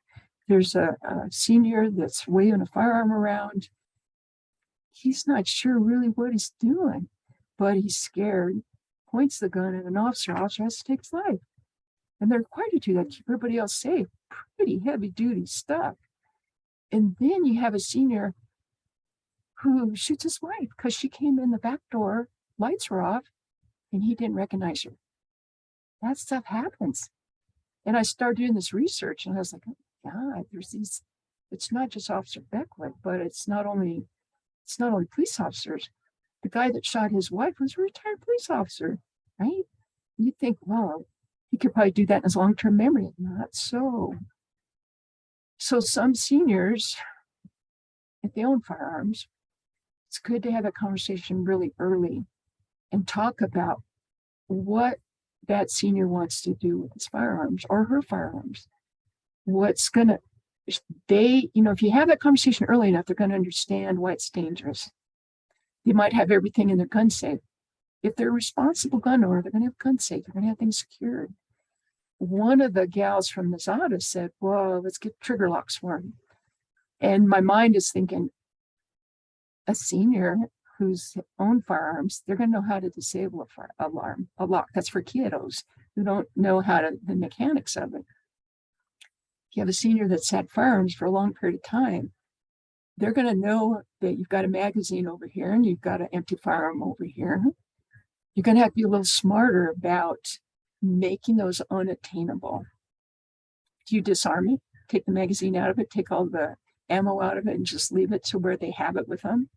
There's a senior that's waving a firearm around. He's not sure really what he's doing, but he's scared, points the gun at an officer. Officer has to take his life. And they're required to do that, keep everybody else safe. Pretty heavy duty stuff. And then you have a senior who shoots his wife because she came in the back door, lights were off, and he didn't recognize her. That stuff happens. And I started doing this research and I was like, oh God, it's not just Officer Beckwith, but it's not only police officers. The guy that shot his wife was a retired police officer, right? You think, well, he could probably do that in his long-term memory. Not so. So some seniors, if they own firearms, it's good to have a conversation really early and talk about what that senior wants to do with his firearms or her firearms. What's going to they, if you have that conversation early enough, they're going to understand why it's dangerous. They might have everything in their gun safe. If they're a responsible gun owner, they're going to have gun safe. They're going to have things secured. One of the gals from Mazada said, well, let's get trigger locks for them. And my mind is thinking, a senior who's owned firearms, they're going to know how to disable a lock. That's for kiddos who don't know the mechanics of it. If you have a senior that's had firearms for a long period of time, they're going to know that you've got a magazine over here and you've got an empty firearm over here. You're going to have to be a little smarter about making those unattainable. Do you disarm it, take the magazine out of it, take all the ammo out of it and just leave it to where they have it with them?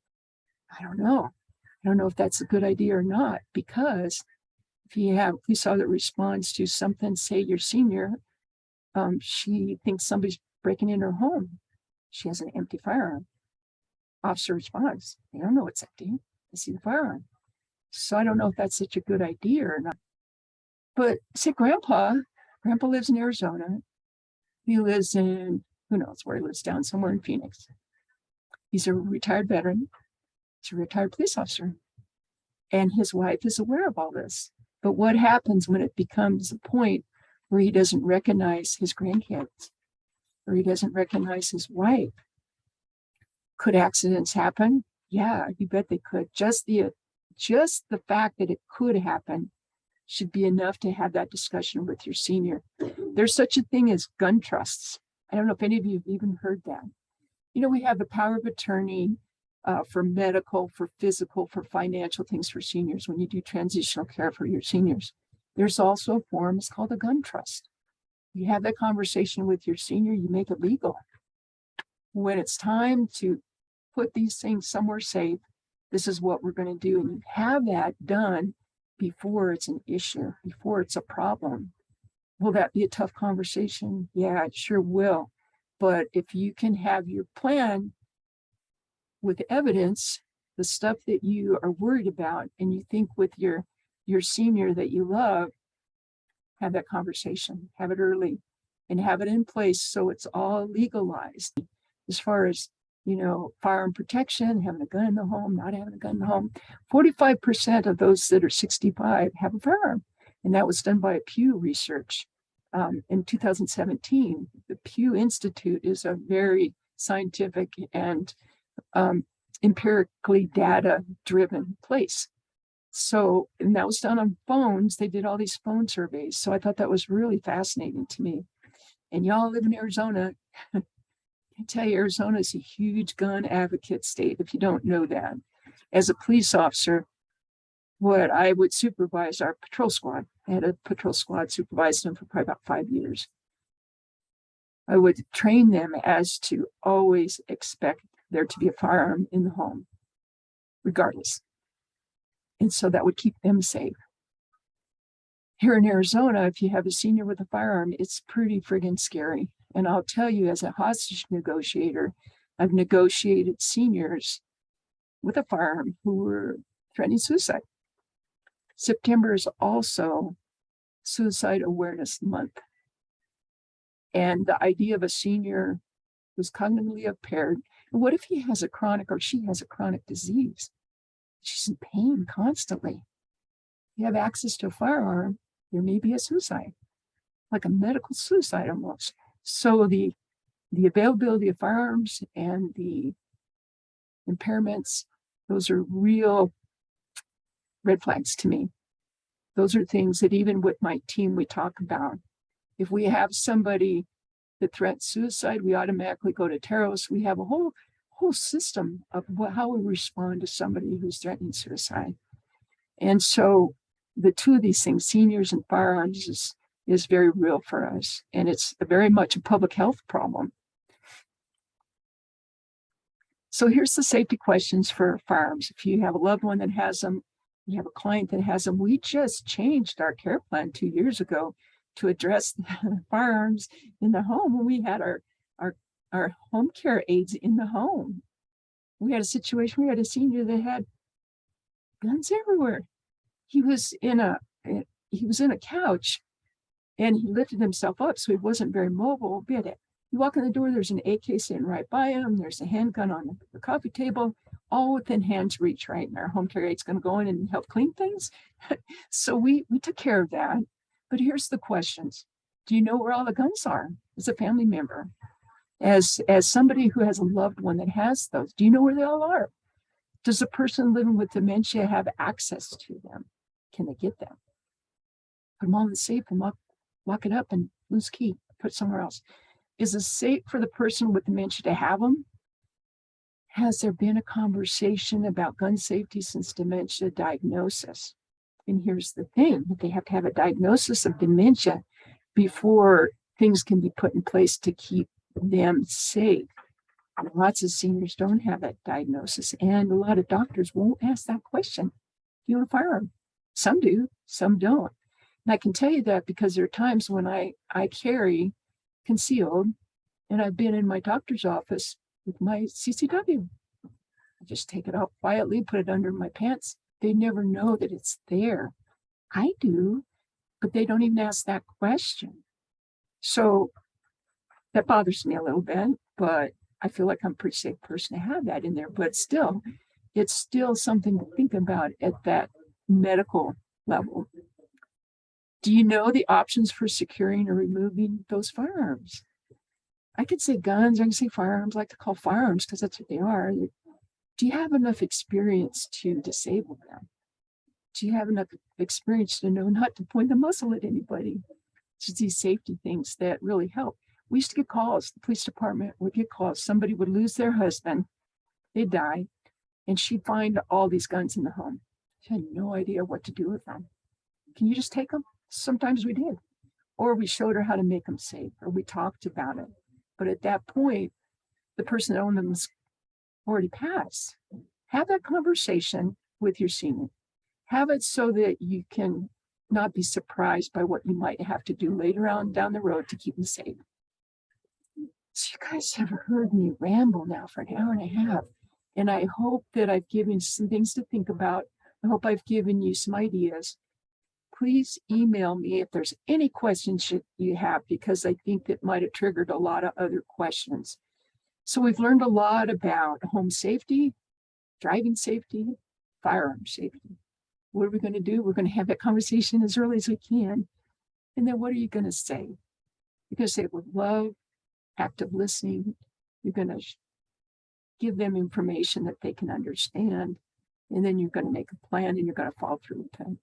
I don't know. I don't know if that's a good idea or not, because if you have a police officer that responds to something, say your senior, she thinks somebody's breaking in her home. She has an empty firearm. Officer responds. They don't know it's empty. They see the firearm. So I don't know if that's such a good idea or not. But say grandpa lives in Arizona. He lives in, who knows where he lives, down somewhere in Phoenix. He's a retired veteran. He's a retired police officer. And his wife is aware of all this. But what happens when it becomes a point where he doesn't recognize his grandkids, or he doesn't recognize his wife? Could accidents happen? Yeah, you bet they could. Just the fact that it could happen should be enough to have that discussion with your senior. There's such a thing as gun trusts. I don't know if any of you have even heard that. We have the power of attorney for medical, for physical, for financial things for seniors when you do transitional care for your seniors. There's also a form, it's called a gun trust. You have that conversation with your senior, you make it legal. When it's time to put these things somewhere safe, this is what we're going to do. And you have that done before it's an issue, before it's a problem. Will that be a tough conversation? Yeah, it sure will. But if you can have your plan with evidence, the stuff that you are worried about, and you think with your senior that you love, have that conversation, have it early, and have it in place so it's all legalized. As far as, firearm protection, having a gun in the home, not having a gun in the home, 45% of those that are 65 have a firearm. And that was done by a Pew research in 2017. The Pew Institute is a very scientific and empirically data-driven place. So, and that was done on phones. They did all these phone surveys. So I thought that was really fascinating to me. And y'all live in Arizona. I tell you, Arizona is a huge gun advocate state, if you don't know that. As a police officer, what I would supervise our patrol squad. I had a patrol squad, supervised them for probably about 5 years. I would train them as to always expect there to be a firearm in the home, regardless. And so that would keep them safe. Here in Arizona, if you have a senior with a firearm, it's pretty friggin' scary. And I'll tell you, as a hostage negotiator, I've negotiated seniors with a firearm who were threatening suicide. September is also Suicide Awareness Month. And the idea of a senior who's cognitively impaired, and what if he has a chronic or she has a chronic disease? She's in pain constantly. You have access to a firearm, there may be a suicide, like a medical suicide almost. So the availability of firearms and the impairments, those are real red flags to me. Those are things that even with my team we talk about. If we have somebody that threatens suicide, we automatically go to Taros. We have a whole system of how we respond to somebody who's threatening suicide. And so the two of these things, seniors and firearms, is very real for us. And it's very much a public health problem. So here's the safety questions for firearms. If you have a loved one that has them, you have a client that has them. We just changed our care plan 2 years ago to address the firearms in the home when we had our home care aides in the home. We had a situation, we had a senior that had guns everywhere. He was in a couch and he lifted himself up, so he wasn't very mobile. You walk in the door, there's an AK sitting right by him. There's a handgun on the coffee table, all within hand's reach, right? And our home care ade's going to go in and help clean things. So we took care of that. But here's the questions. Do you know where all the guns are as a family member? As somebody who has a loved one that has those, do you know where they all are? Does a person living with dementia have access to them? Can they get them? Put them all in the safe and lock it up and lose key, put it somewhere else. Is it safe for the person with dementia to have them? Has there been a conversation about gun safety since dementia diagnosis? And here's the thing, that they have to have a diagnosis of dementia before things can be put in place to keep them safe. Lots of seniors don't have that diagnosis, and a lot of doctors won't ask that question. Do you own a firearm? Some do, some don't. And I can tell you that because there are times when I carry concealed, and I've been in my doctor's office with my CCW. I just take it out quietly, put it under my pants. They never know that it's there. I do, but they don't even ask that question. So that bothers me a little bit, but I feel like I'm a pretty safe person to have that in there. But still, it's still something to think about at that medical level. Do you know the options for securing or removing those firearms? I could say guns, I can say firearms. I like to call firearms because that's what they are. Do you have enough experience to disable them? Do you have enough experience to know not to point the muzzle at anybody? It's just these safety things that really help. We used to get calls, the police department would get calls. Somebody would lose their husband, they'd die, and she'd find all these guns in the home. She had no idea what to do with them. Can you just take them? Sometimes we did. Or we showed her how to make them safe, or we talked about it. But at that point, the person that owned them was already passed. Have that conversation with your senior. Have it so that you can not be surprised by what you might have to do later on down the road to keep them safe. So you guys have heard me ramble now for an hour and a half, and I hope that I've given you some things to think about. I hope I've given you some ideas. Please email me if there's any questions you have, because I think that might have triggered a lot of other questions. So we've learned a lot about home safety, driving safety, firearm safety. What are we going to do? We're going to have that conversation as early as we can. And then what are you going to say? You're going to say it with love, active listening. You're going to give them information that they can understand. And then you're going to make a plan and you're going to follow through with it.